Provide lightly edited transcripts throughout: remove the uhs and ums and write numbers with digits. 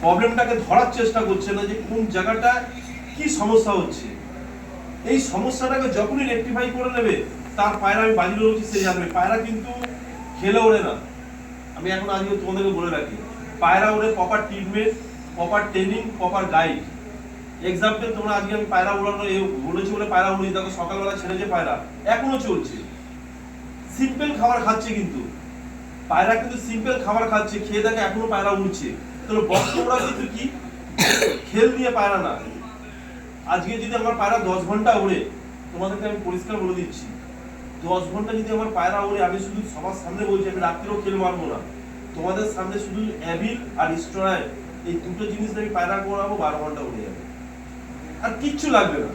প্রবলেমটাকে ধরার চেষ্টা করছে না যে কোন জায়গাটা কি সমস্যা হচ্ছে। এই সমস্যাটাকে যখনই রেকটিফাই করে নেবে, তার পায়রা আমি বাজি রয়েছি সে জানবে। পায়রা কিন্তু খেলে ওড়ে না। আমি এখন আজকে তোমাদেরকে বলে রাখি, পায়রা ওড়ে proper treatment, proper training, proper guide. Example, তোমরা আজকে আমি পায়রা উড়ানো বলেছি বলে পায়রা উড়িয়ে দেখো, সকালবেলা ছেড়ে যে পায়রা এখনো চলছে, সিম্পল খাবার খাচ্ছে। কিন্তু পায়রা কিন্তু সিম্পল খাবার খাচ্ছে, খেয়ে দেখে এখনো পায়রা উড়ছে। তাহলে বক্স ওরা কিন্তু কি খেল দিয়ে পায়রা না। আজকে যদি আমার পায়রা 10 ঘন্টা ওড়ে, তোমাদেরকে আমি পরিষ্কার বলে দিচ্ছি, 10 ঘন্টা যদি আমার পায়রা ওড়ে, আমি শুধু সবার সামনে বলছি, আমি রাত্রেও খেল মারবো না। তোমাদের সামনে শুধু অ্যাভিল আর স্ট্রয়েড, এই দুটো জিনিস আমি পায়রা করাবো, 12 ঘন্টা উড়ে যাবে। আর কিচ্ছু লাগবে না,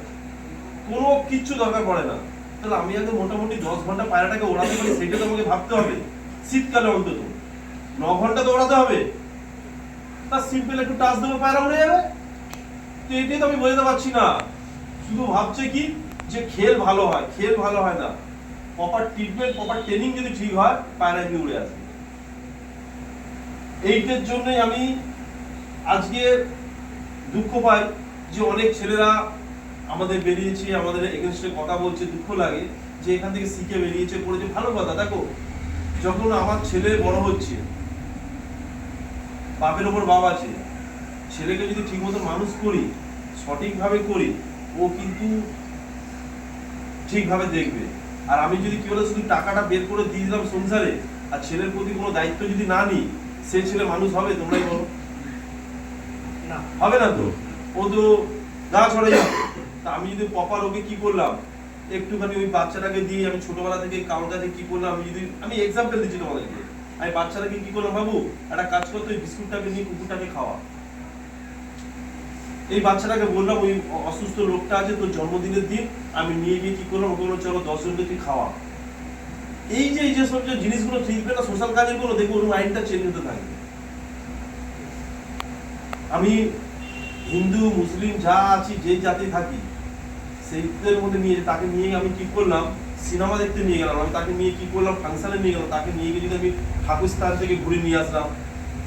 কোনো কিচ্ছু দরকার পড়ে না। তাহলে আমি আগে মোটামুটি 10 ঘন্টা পায়রাটাকে ওড়াতে পারি, সেটা তো আমাকে ভাবতে হবে। শীতকালে অন্তত 9 ঘন্টা তো ওড়াতে হবে। তার সিম্পল একটু টাচ দেবো, পায়রা উড়ে যাবে। তো এটাই তো আমি বোঝাতে পারছি না। শুধু ভাবছে কি যে খেল ভালো হয়, খেল ভালো হয় না। প্রপার ট্রিটমেন্ট, প্রপার ট্রেনিং যদি ঠিক হয়, পায়রা এমনি উড়ে আসবে। এইটার জন্যই আমি আজকে দুঃখ পাই যে অনেক ছেলেরা আমাদের বেরিয়েছে, আমাদের এগেনস্টে কথা বলছে, দুঃখ লাগে যে এখান থেকে শিখে বেরিয়েছে, পড়েছে, ভালো কথা। দেখো, যখন আমার ছেলে বড় হচ্ছে, বাপের ওপর বাপ আছে, ছেলেকে যদি ঠিক মতো মানুষ করি, সঠিকভাবে করি, ও কিন্তু ঠিকভাবে দেখবে। আর আমি যদি কি বলে শুধু টাকাটা বের করে দিয়ে দিলাম সংসারে, আর ছেলের প্রতি কোনো দায়িত্ব যদি না নিই, সে ছেলে মানুষ হবে? তোমরাই বলো, হবে না তো। ও তো গা ছড়ে যাবে। তা আমি যদি প্রপার ওকে কি করলাম, একটুখানি ওই বাচ্চাটাকে দিয়ে, আমি ছোটবেলা থেকে কারোর কাছে কি করলাম, আমি এক্সাম্পল দিচ্ছি তোমাদেরকে, আমি বাচ্চাটাকে কি করলাম, বাবু একটা কাজ করতে, ওই বিস্কুটটাকে নিয়ে কুকুরটাকে খাওয়া। এই বাচ্চাটাকে বললাম, ওই অসুস্থ লোকটা আছে, তোর জন্মদিনের দিন আমি নিয়ে গিয়ে কি করলাম, ওকে বললাম চলো 10 জনকে তুই খাওয়া। এই যে সব যে জিনিসগুলো শিখবে না, সোশ্যাল কাজের গুলো, দেখবো ওর মাইন্ডটা চেঞ্জ হতে থাকবে। আমি হিন্দু মুসলিম যা আছি, যে জাতি থাকি, সেইদের মধ্যে নিয়ে তাকে নিয়ে আমি কি করলাম, সিনেমা দেখতে নিয়ে গেলাম, আমি তাকে নিয়ে কি করলাম, ফাংশনে নিয়ে গেলাম, তাকে নিয়ে গিয়ে যদি আমি ঠাকুর স্থান থেকে ঘুরে নিয়ে আসলাম,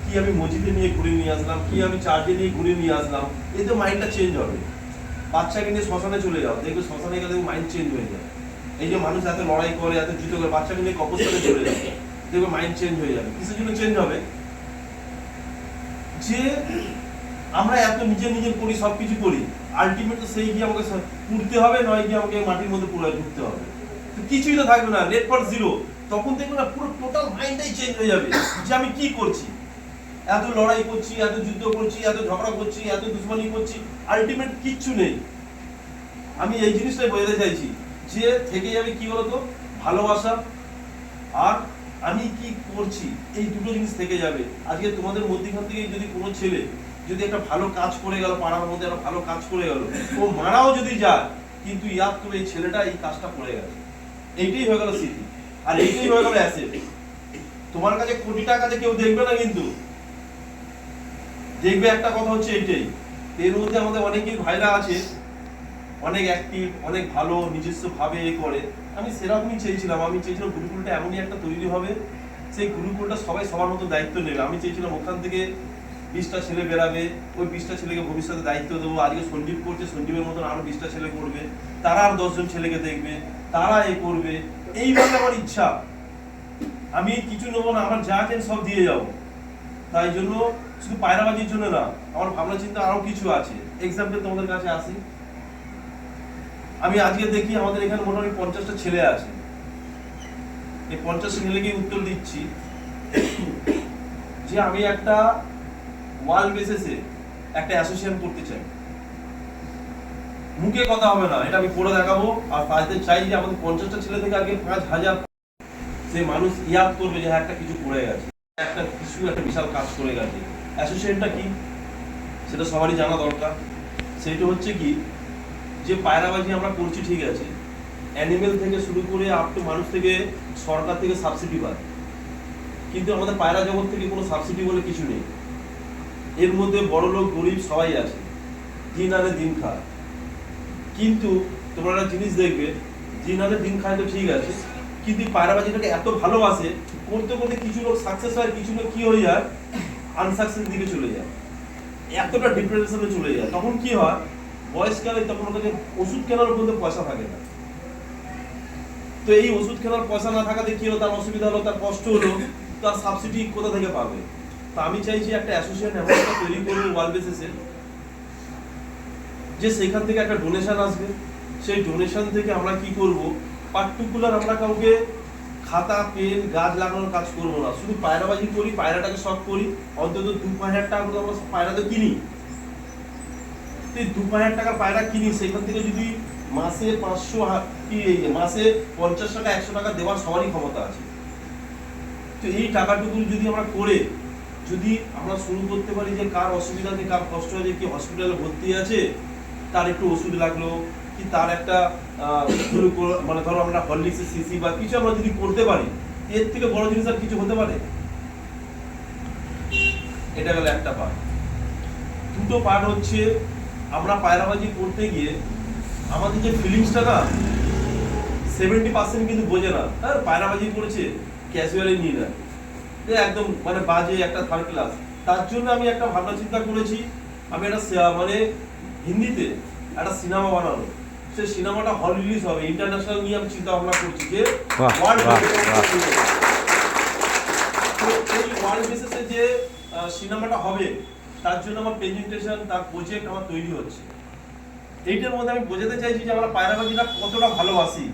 কি আমি মসজিদে নিয়ে ঘুরে নিয়ে আসলাম, কি আমি চার্চে নিয়ে ঘুরে নিয়ে আসলাম, এই তো মাইন্ডটা চেঞ্জ হবে। বাচ্চাকে নিয়ে শ্মশানে চলে যাও, দেখবে শ্মশানে গেলে মাইন্ড চেঞ্জ হয়ে যায়। এই যে মানুষ এত লড়াই করে, এত যুদ্ধ করে, বাচ্চাকে নিয়ে কবরস্থানে চলে যাবে, দেখবে মাইন্ড চেঞ্জ হয়ে যাবে। কিসের জন্য চেঞ্জ হবে? যে আমরা এত নিজের করি, সবকিছু করি, আলটিমেট তো সেই গিয়ে আমাকে পুড়তে হবে, নয় গিয়ে আমাকে মাটির মধ্যে পুরো ঢুকতে হবে। তো কিছুই তো থাকবে না, নেট ফর জিরো। তখন দেখবে না, পুরো টোটাল মাইন্ডটাই চেঞ্জ হয়ে যাবে যে আমি কি করছি, এত লড়াই করছি, এত যুদ্ধ করছি, এত ঝগড়া করছি, এত দুশ্মনী করছি, আলটিমেট কিচ্ছু নেই। আমি এই জিনিসটাই বোঝাতে চাইছি যে থেকে যাবে কি বলতো, ভালোবাসা আর আমি কি করছি, এই দুটো জিনিস থেকে যাবে। আজকে তোমাদের মধ্যখান থেকে যদি কোনো ছেলে যদি একটা ভালো কাজ করে গেল, পাড়ার মধ্যে একটা ভালো কাজ করে গেল, ও মারাও যদি যায়, কিন্তু ইয়াদ করে এই ছেলেটা এই কাজটা করে গেছে, এইটাই হয়ে গেল স্মৃতি, আর এইটাই হয়ে গেল অ্যাসেট। তোমার কাছে কোটি টাকা যে কেউ দেখবে না, কিন্তু দেখবে একটা কথা হচ্ছে এইটাই। এর মধ্যে আমাদের অনেকেই ভাইরা আছে, অনেক অ্যাক্টিভ, অনেক ভালো, নিজস্ব ভাবে এ করে। আমি সেরকমই চেয়েছিলাম, আমি চেয়েছিলাম গুরুকুলটা এমনই একটা তৈরি হবে, সেই গুরুকুলটা সবাই সবার মতো দায়িত্ব নেবে। আমি চেয়েছিলাম ওখান থেকে 20টা ছেলে বেরাবে, ওই 20টা ছেলেকে ভবিষ্যতে দায়িত্ব দেবো। আজকে সন্দীপ করছে, সন্দীপের মতন আরো 20টা ছেলে করবে, তারা আর 10 জন ছেলেকে দেখবে, তারা এ করবে। এইভাবে আমার ইচ্ছা, আমি কিছু নেবো না, আমার যা আছে সব দিয়ে যাবো। তাই জন্য শুধু পায়রাবাজির জন্য না, আমার ভাবনা চিন্তা আরো কিছু আছে। এক্সাম্পল তোমাদের কাছে আসি, আমি আজকে দেখি আমাদের এখানে মোটামুটি 50টা ছেলে আছে। এই 50 ছেলেকে উত্তর দিচ্ছি যে আমি একটা ওয়ার্ল্ড বেসিসে একটা অ্যাসোসিয়েশন করতে চাই। মুখে কথা হবে না, এটা আমি করে দেখাবো। আর তাদের চাই যে আমাদের 50টা ছেলে থেকে আগে 5000 সে মানুষ ইয়াদ করবে যে একটা কিছু করে গেছে, একটা কিছু একটা বিশাল কাজ করে গেছে। অ্যাসোসিয়েশনটা কি সেটা সবারই জানা দরকার। সেটা হচ্ছে কি, যে পায়রাবাজি আমরা করছি ঠিক আছে, অ্যানিমেল থেকে শুরু করে আপ টু মানুষ থেকে সরকার থেকে সাবসিডি পায়, কিন্তু আমাদের পায়রা জগৎ থেকে কোনো সাবসিডি বলে কিছু নেই। এর মধ্যে বড় লোক গরিব সবাই আছে, দিন আনে দিন খায়। কিন্তু তোমরা একটা জিনিস দেখবে, দিন আনে দিন খায় তো ঠিক আছে, কিন্তু পায়রাবাজিটাকে এত ভালোবাসে, করতে করতে কিছু লোক সাকসেস হয়, কিছু লোক কি হয়ে যায়, আনসাকসেস দিকে চলে যায়। এতটা ডিপ্রেশনে চলে যায়। তখন কি হয়, বয়সকালে তখন ওদেরকে ওষুধ কেনার মধ্যে পয়সা থাকে না। তো এই ওষুধ কেনার পয়সা না থাকাতে কি হলো, তার অসুবিধা হলো, তার কষ্ট হলো, তার সাবসিডি কোথা থেকে পাবে? তো আমি চাইছি একটা অ্যাসোসিয়েশন এমন একটা তৈরি করবো ওয়ার্ল্ড বেসিসে, যে সেখান থেকে একটা ডোনেশন আসবে। সেই ডোনেশন থেকে আমরা কি করব, পার্টিকুলার আমরা কাউকে খাতা পেন গাছ লাগানোর কাজ করবো না, শুধু পায়রাবাজি করি, পায়রাটাকে শখ করি, অন্তত 2,000 টাকা করে আমরা পায়রা তো কিনি। তো এই 2,000 টাকার পায়রা কিনি, সেখান থেকে যদি মাসে 500 কি মাসে 50 টাকা 100 টাকা দেওয়ার সবারই ক্ষমতা আছে। তো এই টাকাটুকু যদি আমরা করে যদি আমরা শুরু করতে পারি যে কার অসুবিধা আছে, কার কষ্ট আছে, কি হসপিটালে ভর্তি আছে, তার একটু ওষুধ লাগলো, কি তার একটা মানে ধরো আমরা হরলিক্সের সিসি বা কিছু আমরা যদি করতে পারি, এর থেকে বড় জিনিস আর কিছু হতে পারে? এটা গেল একটা পার্ট। দুটো পার্ট হচ্ছে, আমরা পায়রাবাজি করতে গিয়ে আমাদের যে ফিলিংসটা না 70% কিন্তু বোঝে না, আর পায়রাবাজি করেছে ক্যাজুয়ালি নিয়ে না, একদম মানে বাজে একটা থার্ড ক্লাস। তার জন্য আমি একটা ভাবনা চিন্তা করেছি, আমি একটা মানে হিন্দিতে একটা সিনেমা বানাবো। সেই সিনেমাটা হল রিলিজ হবে, ইন্টারন্যাশনাল নিয়ে আমি চিন্তা ভাবনা করছি যে ওয়ার্ল্ড বেসিসে যে সিনেমাটা হবে, তার জন্য আমার প্রেজেন্টেশন, তার প্রজেক্ট আমার তৈরি হচ্ছে। এইটার মধ্যে আমি বোঝাতে চাইছি যে আমরা পায়রাবাজিটা কতটা ভালোবাসি।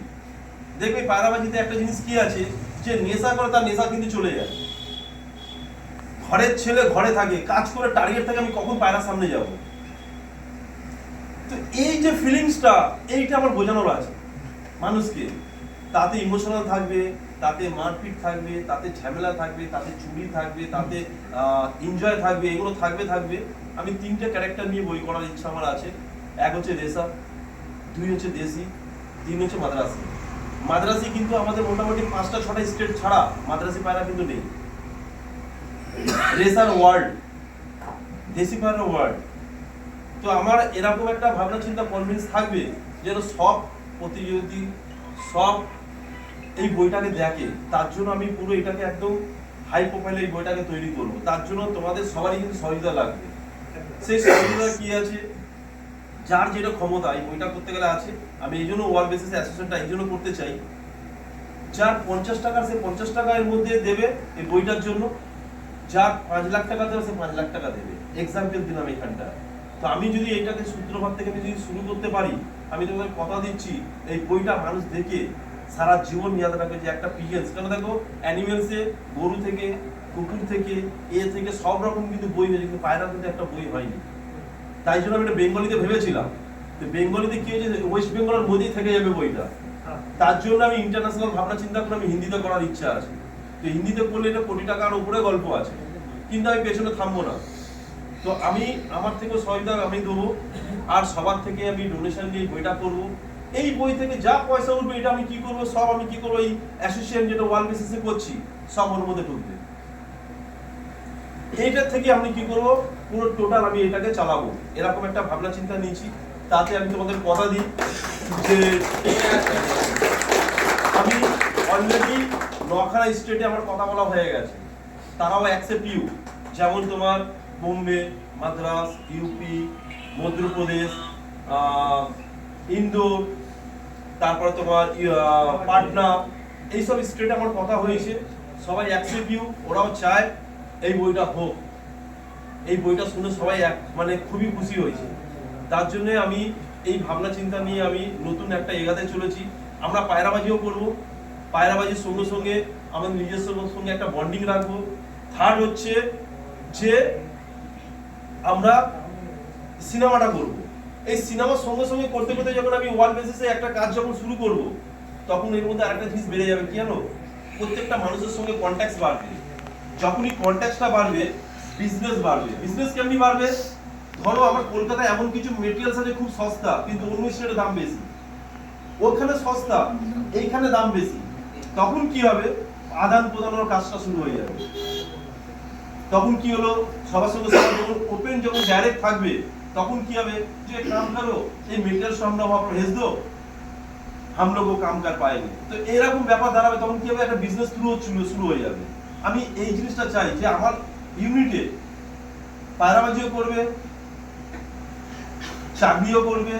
দেখবে পায়রাবাজিতে একটা জিনিস কি আছে, যে নেশা করে তার নেশা কিন্তু চলে যায়। ঘরের ছেলে ঘরে থাকে, কাজ করে টার্গেট থাকে আমি কখন পায়রার সামনে যাব। তো এই যে ফিলিংসটা, এইটা আমার বোঝানোর আছে মানুষকে। তাতে ইমোশনাল থাকবে, তাতে মারপিট থাকবে, তাতে ঝামেলা থাকবে, তাতে চুরি থাকবে, তাতে এনজয় থাকবে, এগুলো থাকবে। আমি 3টে ক্যারেক্টার নিয়ে বই করার ইচ্ছা আমার আছে। এক হচ্ছে রেসা, 2 হচ্ছে দেশি, 3 হচ্ছে মাদ্রাসি। মাদ্রাসি কিন্তু আমাদের মোটামুটি 5টা-6টা স্টেট ছাড়া মাদ্রাসি পায়রা কিন্তু নেই। রেসার ওয়ার্ল্ড, দেশি পায়রা ওয়ার্ল্ড। তো আমার এরকম একটা ভাবনা চিন্তা কনভিন্স থাকবে যেন সব প্রতিযোগী সব এই বইটাকে দেখে। তার জন্য আমি পুরো এটাকে একদম হাই প্রোফাইলে এই বইটাকে তৈরি করব। তার জন্য তোমাদের সবারই কিন্তু সহযোগিতা লাগবে। সেই সহযোগিতা কি আছে, যার যেটা ক্ষমতা এই বইটা করতে গেলে আছে। আমি এই জন্য ওয়ার্ল্ড বেসিস অ্যাসোসিয়েশনটা এই জন্য করতে চাই, যার 50 টাকা সে 50 টাকার মধ্যে দেবে এই বইটার জন্য, যার 5 লাখ টাকা দেবে সে 5 লাখ টাকা দেবে। এক্সাম্পল দিলাম এখানটা। তো আমি যদি এইটাকে সূত্রপাত থেকে আমি যদি শুরু করতে পারি, আমি তোমাদের কথা দিচ্ছি এই বইটা মানুষ দেখে সারা জীবন ইয়াদ রাখবে যে একটা পিজেন্স। কেন দেখো, অ্যানিমেলসে গরু থেকে কুকুর থেকে থেকে সব রকম কিন্তু বই হয়েছে, কিন্তু পায়রা কিন্তু একটা বই হয়নি। তাই জন্য আমি এটা বেঙ্গলিতে ভেবেছিলাম, তো বেঙ্গলিতে কি হয়েছে, ওয়েস্ট বেঙ্গলের মধ্যেই থেকে যাবে বইটা। তার জন্য আমি ইন্টারন্যাশনাল ভাবনা চিন্তা করে আমি হিন্দিতে করার ইচ্ছা আছে। তো হিন্দিতে করলে এটা কোটি টাকার উপরে গল্প আছে, কিন্তু আমি পেছনে থামবো না। তো আমি আমার থেকে সহায়তা আমি দেবো, আর সবার থেকে আমি ডোনেশন নিয়ে বইটা করবো। এই বই থেকে যা পয়সা উঠবে এটা আমি কি করবো, সব আমি কি করবো, এই অ্যাসোসিয়েশন যেটা ওয়ার্ল্ড বেসিসে করছি সব ওর মধ্যে ঢুকবে। এইটার থেকে আমি কি করবো, পুরো টোটাল আমি এটাকে চালাবো, এরকম একটা ভাবনা চিন্তা নিয়েছি। তাতে আমি তোমাদের কথা দিই যে আমি অলরেডি 9খানা স্টেটে আমার কথা বলা হয়ে গেছে, তারাও অ্যাকসেপ্ট ইউ। যেমন তোমার বোম্বে, মাদ্রাস, ইউপি, মধ্যপ্রদেশ, ইন্দোর, তারপরে তোমার পাটনা, এইসব স্টেটে আমার কথা হয়েছে, সবাই অ্যাকসেপ্ট ইউ। ওরাও চায় এই বইটা হোক। এই বইটা শুনে সবাই মানে খুবই খুশি হয়েছে। তার জন্য আমি এই ভাবনা চিন্তা নিয়ে আমি নতুন একটা এগাতে চলেছি। আমরা পায়রাবাজিও করব, পায়রাবাজির সঙ্গে সঙ্গে আমাদের নিজস্ব সঙ্গে একটা বন্ডিং রাখবো। থার্ড হচ্ছে যে আমরা সিনেমাটা করব। এই সিনেমার সঙ্গে সঙ্গে করতে করতে যখন আমি ওয়ার্ল্ড বেসিসে একটা কাজ যখন শুরু করব, তখন এর মধ্যে আরেকটা জিনিস বেড়ে যাবে, কি জানো, প্রত্যেকটা মানুষের সঙ্গে কন্ট্যাক্ট বাড়বে। যখনই কন্ট্যাক্টটা বাড়বে, বিজনেস বাড়বে। বিজনেস কেমনি বাড়বে, ধরো আমার কলকাতায় এমন কিছু মেটেরিয়ালস আছে খুব সস্তা, কিন্তু অন্য স্টেটে দাম বেশি। ওখানে সস্তা, এইখানে দাম বেশি। তখন কি হবে, আদান প্রদানের কাজটা শুরু হয়ে যাবে। তখন কি হলো, সবার সঙ্গে সবার যখন ওপেন যখন ডাইরেক্ট থাকবে, তখন কি হবে, যে কাম করো এই মেটেরিয়াল আমরা वहां भेज दो, हम लोग वो काम कर पाएंगे। তো এরকম ব্যাপার দাঁড়াবে। তখন কি হবে, একটা বিজনেস শুরু হয়ে যাবে। আমি এই জিনিসটা চাই যে আমার ইউনিটে পায়রাবাজিও করবে, চাকরিও করবে,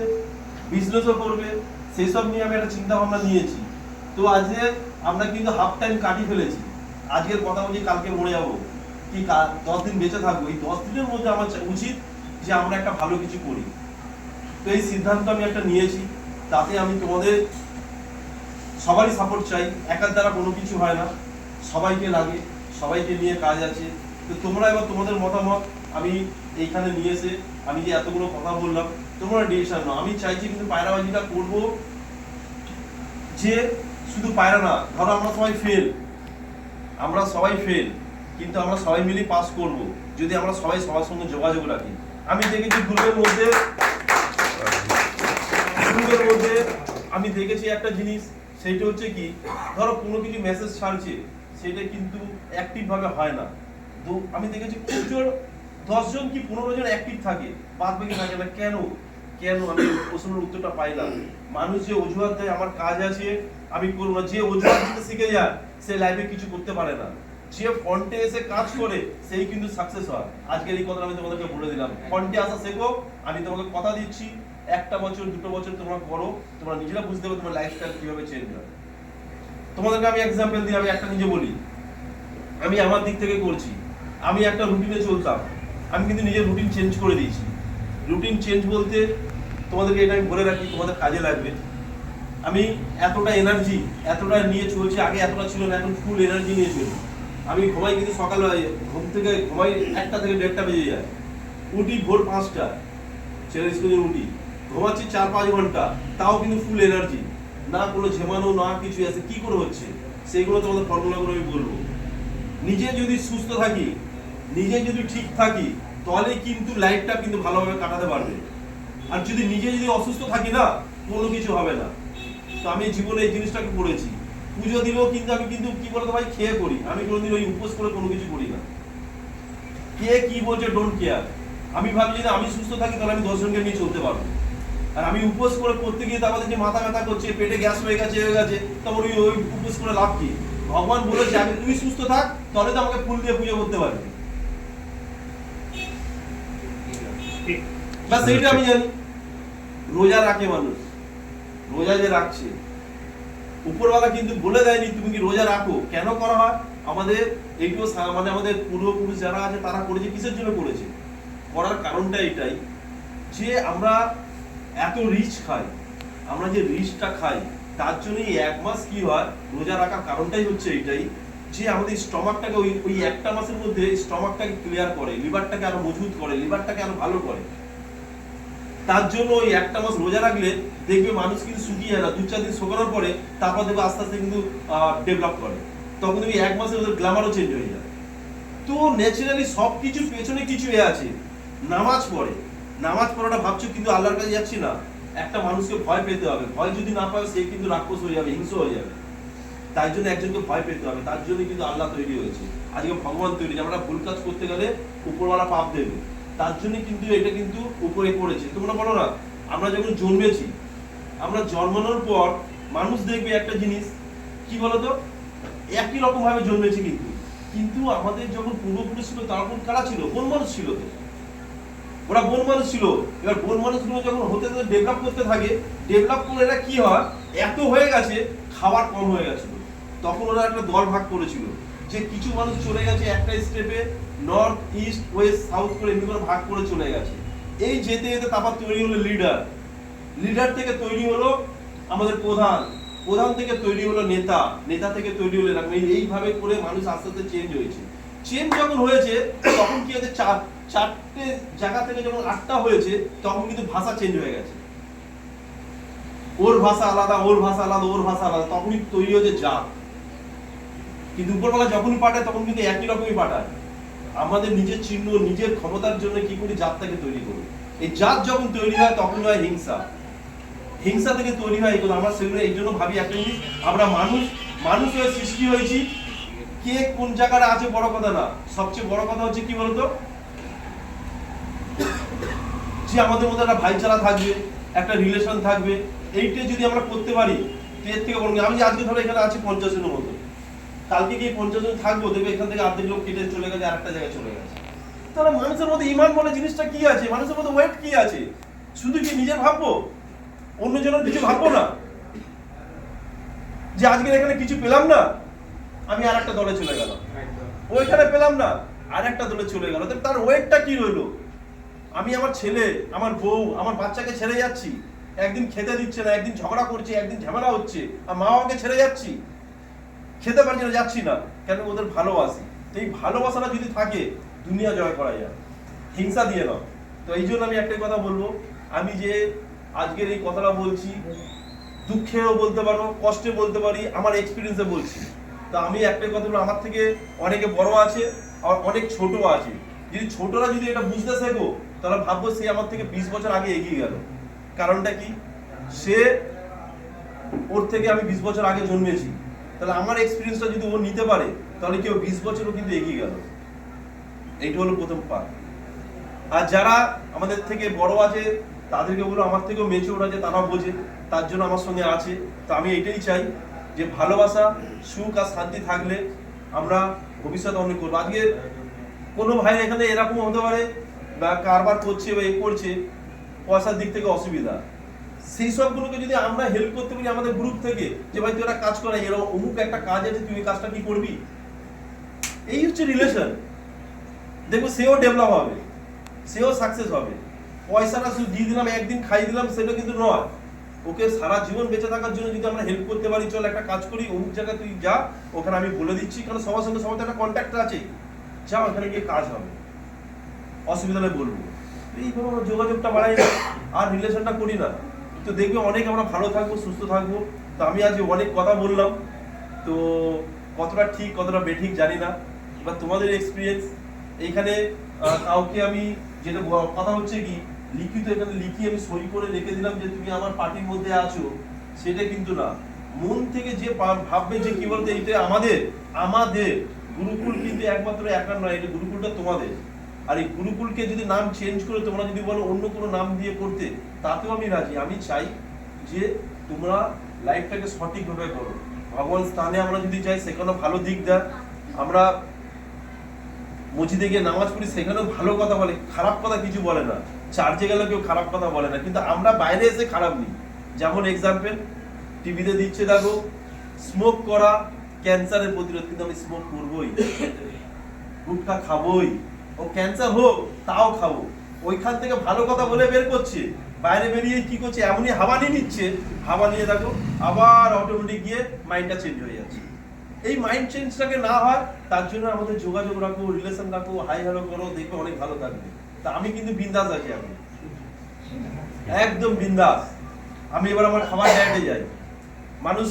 বিজনেসও করবে, সেই সব নিয়ে আমি একটা চিন্তা ভাবনা নিয়েছি। তো আজকে আমরা কিন্তু হাফ টাইম কাটিয়ে ফেলেছি। আজকের কথা বলছি, কালকে মরে যাবো কি 10 দিন বেঁচে থাকবো, এই 10 দিনের মধ্যে আমার উচিত যে আমরা একটা ভালো কিছু করি। তো এই সিদ্ধান্ত আমি একটা নিয়েছি, তাতে আমি তোমাদের সবারই সাপোর্ট চাই। একার দ্বারা কোনো কিছু হয় না, সবাইকে লাগে, সবাইকে নিয়ে কাজ আছে। তো তোমরা এবার তোমাদের মতামত আমি এইখানে নিয়ে এসে আমি যে এতগুলো কথা বললাম, তোমরা ডিসিশন নাও। আমি চাইছি কিন্তু পায়রাবাজিটা করব যে শুধু পায়রা না, ধরো আমরা সবাই ফেল, কিন্তু আমরা সবাই মিলে পাস করব যদি আমরা সবাই সবার সঙ্গে যোগাযোগ রাখি। আমি দেখেছি গ্রুপের মধ্যে আমি দেখেছি একটা জিনিস, সেইটা হচ্ছে কি, ধরো কোনো কিছু মেসেজ ছাড়ছে, সেটা কিন্তু অ্যাক্টিভ ভাবে হয় না। তো আমি দেখেছি খুব জোর 10 জন কি 15 জন অ্যাক্টিভ থাকে, বাদ বাকি থাকে না। কেন আমি প্রশ্নের উত্তরটা পাই না। মানুষ যে অজুহাত দেয় আমার কাজ আছে আমি করব না, যে অজুহাত দিতে শিখে যায় সে লাইফে কিছু করতে পারে না। যে ফ্রন্টে এসে কাজ করে সেই কিন্তু সাকসেস হয়। আজকের এই কথা আমি তোমাদেরকে বলে দিলাম, ফ্রন্টে আসা শেখো। আমি তোমাকে কথা দিচ্ছি, 1টা বছর 2টো বছর তোমরা করো, তোমরা নিজেরা বুঝতে পারবে তোমার লাইফস্টাইল কিভাবে চেঞ্জ হয়। তোমাদেরকে আমি এক্সাম্পল দিই, আমি একটা নিজে বলি, আমি আমার দিক থেকে করছি। আমি একটা রুটিনে চলতাম, আমি কিন্তু নিজের রুটিন চেঞ্জ করে দিয়েছি। রুটিন চেঞ্জ বলতে তোমাদেরকে এটা আমি বলে রাখি, তোমাদের কাজে লাগবে। আমি এতটা এনার্জি এতটা নিয়ে চলছি, আগে এতটা ছিল না, এখন ফুল এনার্জি নিয়ে চলি। আমি ঘুমাই কিন্তু সকাল ঘুম থেকে ঘুমাই 1টা থেকে 1:30 বেজে যায়, উঠি ভোর 5টা, ছেলের স্কুলে উঠি, ঘুমাচ্ছি 4-5 ঘন্টা, তাও কিন্তু ফুল এনার্জি, না কোনো ঝেমানো না কিছু আছে। কি করে হচ্ছে সেইগুলো তোমাদের ফর্মুলাগুলো আমি বলবো। নিজে যদি সুস্থ থাকি, নিজে যদি ঠিক থাকি, তাহলে কিন্তু লাইফটা কিন্তু ভালোভাবে কাটাতে পারবে। আর যদি অসুস্থ থাকি না, কোনো কিছু হবে না। তো আমি জীবনে এই জিনিসটাকে করেছি। পুজো দিলেও কিন্তু আমি কিন্তু কি বলতো ভাই, খেয়ে করি। আমি কোনোদিন ওই উপোস করে কোনো কিছু করি না। কে কি বলছে ডোন্ট কেয়ার। আমি ভাবি যে আমি সুস্থ থাকি তাহলে আমি 10 জনকে নিয়ে চলতে পারবো। আর আমি উপোস করে করতে গিয়ে তারপরে যে মাথা ব্যথা করছে, পেটে গ্যাস হয়ে গেছে, তখন ওই উপোস করে লাভ কি? ভগবান বলেছে আমি তুই সুস্থ থাক, তাহলে তো আমাকে ফুল দিয়ে পুজো করতে পারবি। বাস এইটা আমি জানি। রোজা রাখে মানুষ, রোজা যে রাখছে, উপরওয়ালা কিন্তু বলে দেয়নি তুমি কি রোজা রাখো। কেন করা হয়? আমাদের এইটুকু মানে আমাদের পূর্বপুরুষ যারা আছে তারা করেছে, কিসের জন্য করেছে? করার কারণটা এটাই যে আমরা এত রিচ খাই, আমরা যে রিচটা খাই তার জন্যই 1 মাস কি হয় রোজা রাখার কারণটাই হচ্ছে এইটাই যে আমাদের স্টমাকটাকে ওই 1টা মাসের মধ্যে স্টমাকটাকে ক্লিয়ার করে, লিভারটাকে আরো মজবুত করে, লিভারটাকে আরো ভালো করে। তার জন্য ওই 1টা মাস রোজা রাখলে দেখবে মানুষ কিন্তু শুকিয়ে যায় না। 2-4 দিন শুকানোর পরে তারপর দেখবে আস্তে আস্তে কিন্তু ডেভেলপ করে। তখন তুমি 1 মাসে ওদের গ্ল্যামারও চেঞ্জ হয়ে যায়। তো ন্যাচারালি সব কিছুর পেছনে কিছু আছে। নামাজ পড়াটা ভাবছো কিন্তু আল্লাহর কাছে যাচ্ছি না। একটা মানুষকে ভয় পেতে হবে, ভয় যদি না পায় সে কিন্তু রাক্ষস হয়ে যাবে, হিংস্র হয়ে যাবে। তাই জন্য একজনকে ভয় পেতে হবে, তার জন্য কিন্তু আল্লাহ তৈরি হয়েছে। আজকে ভগবান তৈরি, আমরা ভুল কাজ করতে গেলে উপরওয়ালা পাপ দেবে, তার জন্য কিন্তু এটা কিন্তু উপরে পড়েছে। তোমরা বলো না, আমরা যখন জন্মেছি, আমরা জন্মানোর পর মানুষ দেখবে একটা জিনিস কি বলতো, একই রকম ভাবে জন্মেছে কিন্তু আমাদের যখন পূর্বপুরুষ ছিল তখন কারা ছিল? বন মানুষ ছিল। তো ওরা বন মানুষ ছিল। এবার বন মানুষগুলো যখন হতে ডেভেলপ করতে থাকে, ডেভেলপ করে এরা কি হয়, এত হয়ে গেছে খাবার কম হয়ে গেছিল। তখন ওরা একটা দল ভাগ করেছিল যে কিছু মানুষ চলে গেছে একটা স্টেপে, নর্থ ইস্ট ওয়েস্ট সাউথ করে এমনি করে ভাগ করে চলে গেছে। এই যেতে যেতে তারপর তৈরি হলো লিডার থেকে তৈরি হলো আমাদের প্রধান থেকে তৈরি হলো নেতা থেকে তৈরি হলো এরকম। এইভাবে করে মানুষ আস্তে আস্তে চেঞ্জ হয়েছে। চেঞ্জ যখন হয়েছে তখন কি হয়েছে, 4টে জায়গা থেকে যখন 8টা হয়েছে তখন কিন্তু ভাষা চেঞ্জ হয়ে গেছে। ওর ভাষা আলাদা, তখনই তৈরি হয়েছে জাত। কিন্তু উপরবেলা যখনই পাঠায় তখন কিন্তু একই রকমই পাঠায়। আমাদের নিজের চিহ্ন, নিজের ক্ষমতার জন্য কি করি, জাতটাকে তৈরি করি। এই জাত যখন তৈরি হয় তখন হয় হিংসা থেকে তৈরি হয় এগুলো। আমরা সেগুলো এই জন্য ভাবি একটা জিনিস, আমরা মানুষ হয়ে সৃষ্টি হয়েছি। কে কোন জায়গাটা আছে বড় কথা না, সবচেয়ে বড় কথা হচ্ছে কি বলতো, যে আমাদের মধ্যে একটা ভাইচারা থাকবে, একটা রিলেশন থাকবে। এইটা যদি আমরা করতে পারি এর থেকে বড়। আমি আজকে ধরো এখানে আছি 50 জনের মতো, কালকে গিয়ে 50 জন থাকবো, দেখবে এখান থেকে অর্ধেক লোক কেটে চলে গেছে, আরেকটা জায়গায় চলে গেছে। তাহলে মানুষের মধ্যে ঈমান বলে জিনিসটা কি আছে, মানুষের মধ্যে ওয়েট কি আছে? শুধু কি নিজের ভাববো, অন্যজনের কিছু ভাববো না? যে আজকে এখানে কিছু পেলাম না, আমি আর একটা দলে চলে গেলাম, ওইখানে পেলাম না আর একটা দলে চলে গেল, তার ওয়েটটা কি রইলো? আমি আমার ছেলে, আমার বউ, আমার বাচ্চাকে ছেড়ে যাচ্ছি, একদিন খেতে দিচ্ছে না, একদিন ঝগড়া করছে, একদিন ঝামেলা হচ্ছে, আর মা বাবাকে ছেড়ে যাচ্ছি, খেতে পারছি না, যাচ্ছি না, কেন? ওদের ভালোবাসি। তো এই ভালোবাসাটা যদি থাকে, দুনিয়া জয় করা যায়, হিংসা দিয়ে না। তো এই জন্য আমি একটাই কথা বলবো, আমি যে আজকের এই কথাটা বলছি, দুঃখেও বলতে পারো, কষ্টে বলতে পারি, আমার এক্সপিরিয়েন্সে বলছি। তো আমি একটাই কথা বলবো, আমার থেকে অনেকে বড় আছে আর অনেক ছোট আছে। যদি ছোটরা যদি এটা বুঝতে শেখো, তাহলে ভাববো সে আমার থেকে 20 বছর আগে এগিয়ে গেল। কারণটা কি? সে, ওর থেকে আমি 20 বছর আগে জন্মেছি, তাহলে আমার এক্সপিরিয়েন্সটা যদি ও নিতে পারে, তাহলে কেউ 20 বছরও কিন্তু এগিয়ে গেল। এইটা হলো প্রথম পার্ট। আর যারা আমাদের থেকে বড় আছে, তাদেরকে বলো আমার থেকেও মেচিউর আছে, তারা বোঝে, তার জন্য আমার সঙ্গে আছে। তো আমি এটাই চাই যে ভালোবাসা, সুখ আর শান্তি থাকলে আমরা ভবিষ্যতে অনেক করবো। আজকে কোনো ভাই এখানে এরকম হতে পারে বা কারবার করছে বা এ করছে, পয়সার দিক থেকে অসুবিধা, সেই সবগুলোকে যদি আমরা হেল্প করতে পারি আমাদের গ্রুপ থেকে, যে ভাই তুই একটা কাজ করা, এরকম অমুক একটা কাজ আছে, তুই এই কাজটা কি করবি, এই হচ্ছে রিলেশন। দেখবো সেও ডেভেলপ হবে, সেও সাকসেস হবে। পয়সাটা শুধু দিয়ে দিলাম, একদিন খাই দিলাম, সেটা কিন্তু নয়। ওকে সারা জীবন বেঁচে থাকার জন্য যদি আমরা হেল্প করতে পারি, চল একটা কাজ করি, অমুক জায়গায় তুই যা, ওখানে আমি বলে দিচ্ছি, কারণ সবার সঙ্গে সবার একটা কন্ট্যাক্ট আছে, যা ওখানে গিয়ে কাজ হবে, অসুবিধা হলে বলবো। এইভাবে আমরা যোগাযোগটা বাড়াই না আর রিলেশনটা করি না, তো দেখবে অনেক আমরা ভালো থাকবো, সুস্থ থাকবো। তো আমি আজ অনেক কথা বললাম, তো কতটা ঠিক কতটা বেঠিক জানি না, এবার তোমাদের এক্সপিরিয়েন্স। এইখানে কাউকে আমি যেটা কথা হচ্ছে কি, লিখিত এখানে লিখিয়ে আমি সই করে রেখে দিলাম যে তুমি আমার পার্টির মধ্যে আছো, সেটা কিন্তু না। মন থেকে যে ভাববে যে কি বলতে, এইটা আমাদের আমাদের গুরুকুল কিন্তু একমাত্র একার নয়, এটা গুরুকুলটা তোমাদের। আর এই গুরুকুলকে যদি নাম চেঞ্জ করে তোমরা যদি বলো অন্য কোনো নাম দিয়ে করতে, তাতেও আমি রাজি। আমি চাই যে তোমরা লাইফটাকে সঠিকভাবে করো, ভগবান স্থানে আমরা যদি চাই, সেখানেও ভালো দিক দেয়। আমরা মসজিদে গিয়ে নামাজ পড়ি, সেখানেও ভালো কথা বলে, খারাপ কথা কিছু বলে না। চার্চে গেলে কেউ খারাপ কথা বলে না, কিন্তু আমরা বাইরে এসে খারাপ নিই। যেমন এক্সাম্পল টিভিতে দিচ্ছে, দেখো স্মোক করা ক্যান্সারের প্রতিরোধ, কিন্তু আমি স্মোক করবোই, গুটখা খাবোই, ও ক্যান্সার হোক তাও খাবো। ওইখান থেকে ভালো কথা বলে বের করছে, বাইরে বেরিয়ে কি করছে, এমনই হাওয়া নিয়ে নিচ্ছে, হাওয়া নিয়ে দেখো আবার অটোমেটিক গিয়ে মাইন্ডটা চেঞ্জ হয়ে যাচ্ছে। এই মাইন্ড চেঞ্জটাকে না হয়, তার জন্য আমাদের যোগাযোগ রাখো, রিলেশন রাখো, হাই হ্যালো করো, দেখবে অনেক ভালো থাকবে। তা আমি কিন্তু বিন্দাস আছি, আমি একদম বিন্দাস। আমি এবার আমার খাবার ডায়েটে যাই, মানুষ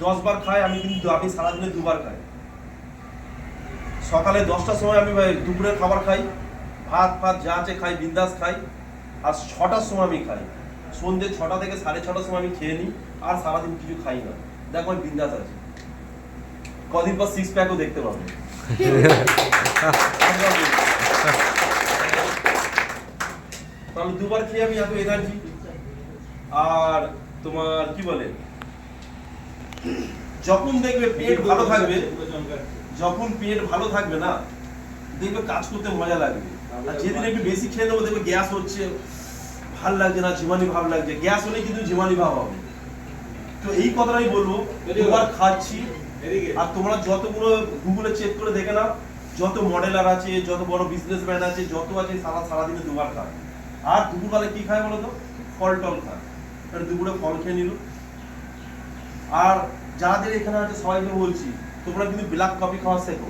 10 বার খায়, আমি কিন্তু আমি সারাদিনে 2 বার খাই। সকালে 10টার সময় আমি দুপুরের খাবার খাই, ভাত ফাত যা আছে খাই, বিন্দাস খাই। আর 6টার সময় আমি খাই, সন্ধ্যে 6টা থেকে 6:30টার সময় আমি খেয়ে নিই, আর সারাদিন কিছু খাই না। দেখো আমি বিন্দাস আছি, কদিন পর 6 প্যাকও দেখতে পাবো। তাহলে 2 বার খেয়ে আমি এত এনার্জি। আর তোমার কি বলে, যখন দেখবে পেট ভালো থাকবে, যখন পেট ভালো থাকবে না, দেখবে কাজ করতে মজা লাগবে। আর যেদিন একটু বেশি খেয়ে নেবো, দেখবে গ্যাস হচ্ছে, ভাল লাগছে না, ঝিমানি ভাব লাগছে, গ্যাস হলে কিন্তু ঝিমানি ভাব হবে। তো এই কথাটাই বলবো, 2 বার খাচ্ছি। আর তোমরা যতগুলো গুগলে চেক করে দেখে নাও, যত মডেলার আছে, যত বড় বিজনেসম্যান আছে, যত আছে, সারাদিনে 2 বার খায়। আর দুপুরবেলা কি খায় বলো তো? ফল টল খায়, দুপুরে ফল খেয়ে নিল। আর যাদের এখানে আছে সবাইকে বলছি, তোমরা কিন্তু ব্ল্যাক কফি খাওয়া শেখো,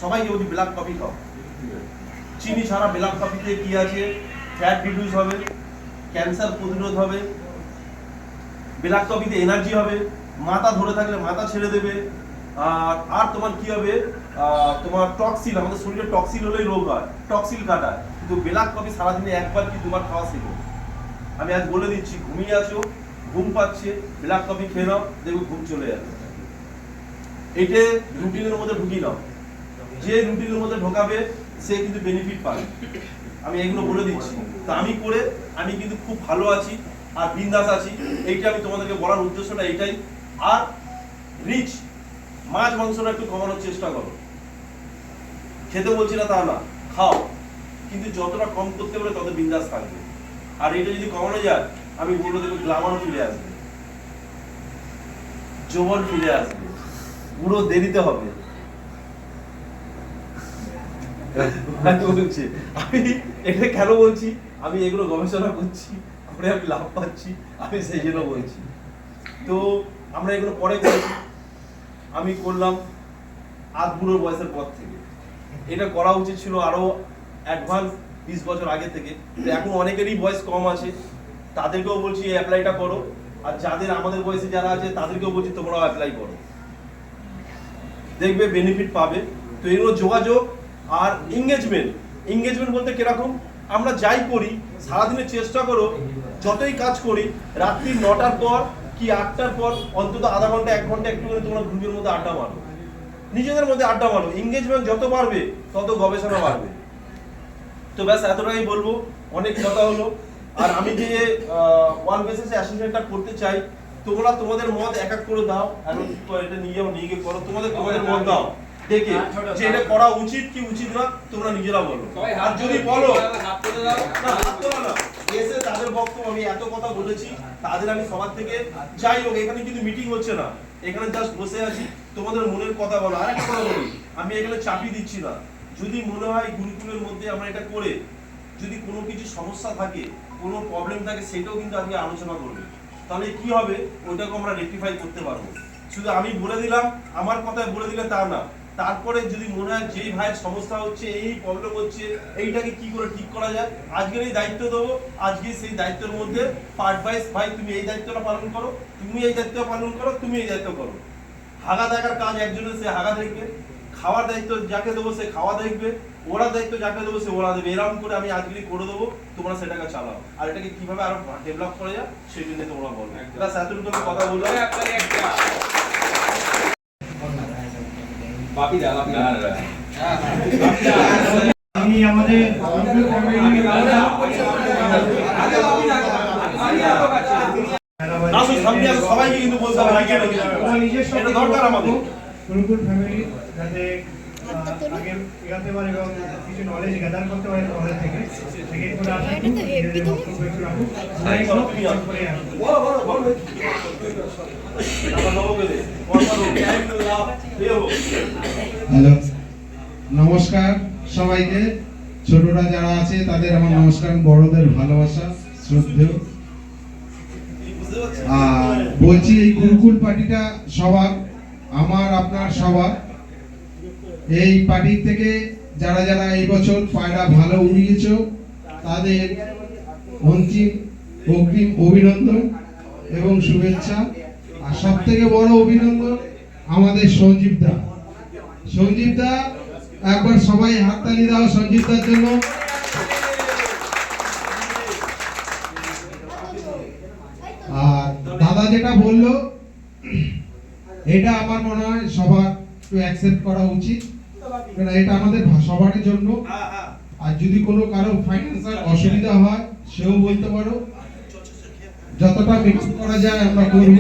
সবাইকে বলছি ব্ল্যাক কফি খাও। চিনি ছাড়া ব্ল্যাক কফিতে কি আছে, ফ্যাট রিডিউস হবে, ক্যান্সার প্রতিরোধ হবে, ব্ল্যাক কফিতে এনার্জি হবে, মাথা ধরে থাকলে মাথা ছেড়ে দেবে। আর তোমার কি হবে, তোমার টক্সিল, আমাদের শরীরে টক্সিল হলেই রোগ হয়, টক্সিল কাটায়। কিন্তু ব্ল্যাক কফি সারাদিনে 1 বার কি 2 বার খাওয়া শেখো। আমি আজ বলে দিচ্ছি, ঘুমিয়ে আছো, ঘুম পাচ্ছে, ব্ল্যাক কফি খেয়ে নাও, দেখো ঘুম চলে যাবে। এটা রুটিনের মধ্যে ঢুকিয়ে নাও, যে রুটিনের মধ্যে ঢোকাবে সে কিন্তু বেনিফিট পাবে। আমি এগুলো বলে দিচ্ছি, তা আমি করে আমি কিন্তু খুব ভালো আছি আর বিন্দাস আছি। এইটা আমি তোমাদেরকে বলার উদ্দেশ্যটা এইটাই। আর রিচ মাছ মাংসটা একটু কমানোর চেষ্টা করো, খেতে বলছি না তা না, খাও, কিন্তু যতটা কম করতে পারে তত বিন্দাস থাকবে। আর এটা যদি কমানো যায়, আমি বলবো দেখো গ্ল্যামারও ফিরে আসবে, যৌবন ফিরে আসবে, পুরো দেরিতে হবে। আমি এটা কেন বলছি, আমি এগুলো গবেষণা করছি, করে আমি লাভ পাচ্ছি, আমি সেই জন্য বলছি। তো আমরা এগুলো পরে করেছি, আমি করলাম আধ বুড়োর বয়সের পর থেকে। এটা করা উচিত ছিল আরো অ্যাডভান্স 20 বছর আগে থেকে। তো এখন অনেকেরই বয়স কম আছে, তাদেরকেও বলছি এই অ্যাপ্লাইটা করো, আর যাদের আমাদের বয়সে যারা আছে তাদেরকেও বলছি তোমরাও অ্যাপ্লাই করো, দেখবে বেনিফিট পাবে। তো এগুলো যোগাযোগ আর এঙ্গেজমেন্ট বলতে কিরকম, আমরা যাই করি সারাদিনে চেষ্টা করো, যতই কাজ করি রাত্রি 9টার পর কি 8টার পর অন্তত আধা ঘন্টা 1 ঘন্টা একটু করে তোমরা গ্রুপের মধ্যে আড্ডা মারো, নিজেদের মধ্যে আড্ডা মারো। এঙ্গেজমেন্ট যত বাড়বে তত গবেষণা বাড়বে। তো ব্যাস এতটাই বলবো, অনেক কথা হলো। আর আমি যে ওয়ান বেসিস অ্যাসেসমেন্টটা করতে চাই, তোমরা তোমাদের মত এক এক করে দাও, আর এটা নিয়ে গিয়ে করো, তোমাদের মত দাও দেখে যে এটা করা উচিত কি উচিত না, তোমরা নিজেরা বলো। আর যদি বলো না এসে তাদের বক্তব্য, আমি এত কথা বলেছি, তাদের আমি সবার থেকে যাই হোক, এখানে কিন্তু মিটিং হচ্ছে না, এখানে জাস্ট বসে আছি, তোমাদের মনের কথা বলো। আর একটা কথা বলি, আমি এখানে চাপিয়ে দিচ্ছি না, যদি মনে হয় গুরুকুলের মধ্যে আমরা এটা করে যদি কোনো কিছু সমস্যা থাকে, কোনো প্রবলেম থাকে, সেটাও কিন্তু আজকে আলোচনা করবে, তাহলে কি হবে ওইটাকে আমরা রেকটিফাই করতে পারবো। শুধু আমি বলে দিলাম, আমার কথায় বলে দিলে তা না, তারপরে যদি মনে হয় যেই ভাইয়ের সমস্যা হচ্ছে, এই প্রবলেম হচ্ছে, এইটাকে কি করে ঠিক করা যায়, আজকের এই দায়িত্ব দেবো, আজকে সেই দায়িত্বের মধ্যে পার্ট ওয়াইজ, ভাই তুমি এই দায়িত্বটা পালন করো, তুমি এই দায়িত্ব পালন করো, তুমি এই দায়িত্ব করো। হাগা দেখার কাজ একজনের, সে হাগা দেখবে, খাওয়ার দায়িত্ব যাকে দেবো সে খাওয়া দেখবে, ওরা দায়িত্ব যাকে দেবো সে ওরা দেবে। এরকম করে আমি আজকে করে দেবো, তোমরা সেটাকে চালাও। আর এটাকে কিভাবে আরো ডেভেলপ করা যায় সেই জন্য তোমরা বলো। এটা এতটুকু আমি কথা বললাম। আমি আমাদের সবাইকে কিন্তু বলতে হবে, এটা দরকার আমাদের গুরুকুল ফ্যামিলি যাতে আগে এগাতে পারে এবং কিছু নলেজ গ্যাদার করতে পারে তোমাদের থেকে থেকে করে আসুন, হ্যালো, নমস্কার সবাইকে। ছোটরা যারা আছে তাদের আমার নমস্কার, বড়দের ভালোবাসা শ্রদ্ধেয়। আর বলছি এই গুরুকুল পার্টিটা সবার, আমার আপনার সবার। এই পার্টি থেকে যারা যারা এই বছর পায়রা ভালো উড়িয়েছ তাদের অগ্রিম অভিনন্দন এবং শুভেচ্ছা। আর সব থেকে বড় অভিনন্দন আমাদের সঞ্জীব দা, একবার সবাই হাততালি দাও সঞ্জীব দার জন্য। আর দাদা যেটা বললো এটা আমার মনে হয় সবার একটু অ্যাকসেপ্ট করা উচিত, কারণ এটা আমাদের সবার জন্য। আর যদি কোনো কারো ফাইন্যান্সিয়াল অসুবিধা হয় সেও বলতে পারো, যতটা মেকআপ করা যায় আমরা করব।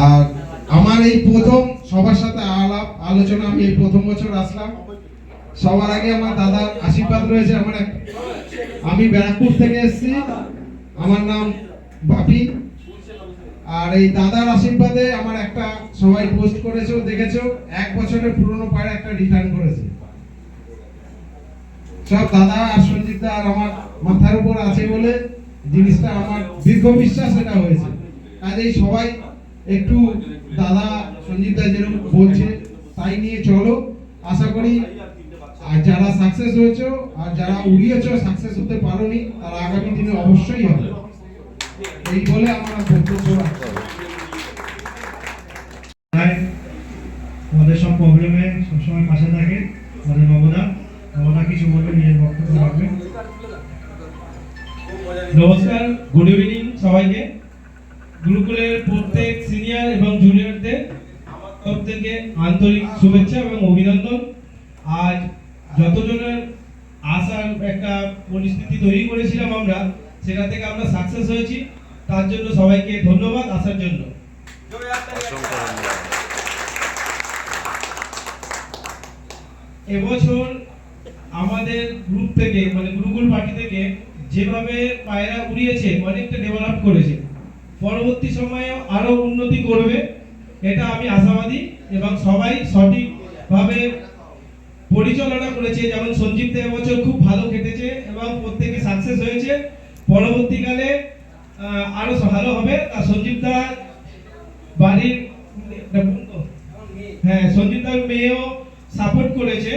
আর আমার এই প্রথম সবার সাথে আলোচনা, আমি এই প্রথম বছর আসলাম। সবার আগে আমার দাদার আশীর্বাদ রয়েছে। আমি ব্যারাকপুর থেকে এসেছি, আমার নাম বাপি। আর এই দাদার আশীর্বাদে আমার একটা, সবাই পোস্ট করেছো দেখেছো, 1 বছরের পুরনো পায়রা একটা রিটার্ন করেছে। সব দাদা আর সঞ্জীব দা আর আমার মাথার উপর আছে বলে জিনিসটা আমার দীর্ঘ বিশ্বাস এটা হয়েছে। কাজেই সবাই একটু দাদা সঞ্জীব দা যেরকম বলছে তাই নিয়ে চলো। আশা করি আর যারা সাকসেস হয়েছে আর যারা উড়িয়েছো সাকসেস হতে পারোনি, তারা আগামী দিনে অবশ্যই হবে। এই বলে আমার বক্তব্য রাখছি। আমাদের সব প্রবলেমে সবসময় পাশে থাকে আমাদের নবদা কিছু বলবে, নিজের বক্তব্য রাখবেন। নমস্কার, গুড ইভিনিং সবাইকে। গুরুকুলের প্রত্যেক সিনিয়র এবং জুনিয়রদের আমার তরফ থেকে আন্তরিক শুভেচ্ছা এবং অভিনন্দন। আজ যতজনের আসার একটা পরিস্থিতি তৈরি করেছিলাম আমরা, সেটা থেকে আমরা সাকসেস হয়েছি, তার জন্য সবাইকে ধন্যবাদ আসার জন্য। এবছর আমাদের গ্রুপ থেকে মানে গুরুকুল পার্টি থেকে যেভাবে পায়রা উড়িয়েছে অনেকটা ডেভেলপ করেছে, পরবর্তী সময়ে আরো উন্নতি করবে এটা আমি আশাবাদী। এবং সবাই সঠিকভাবে পরিচালনা করেছে, যেমন সঞ্জীব দা এবছর খুব ভালো খেটেছে এবং প্রত্যেকে সাকসেস হয়েছে। পরবর্তীকালে আরো ভালো হবে। আর সঞ্জীব দা বাড়ির হ্যাঁ সঞ্জীব দার মেয়েও সাপোর্ট করেছে,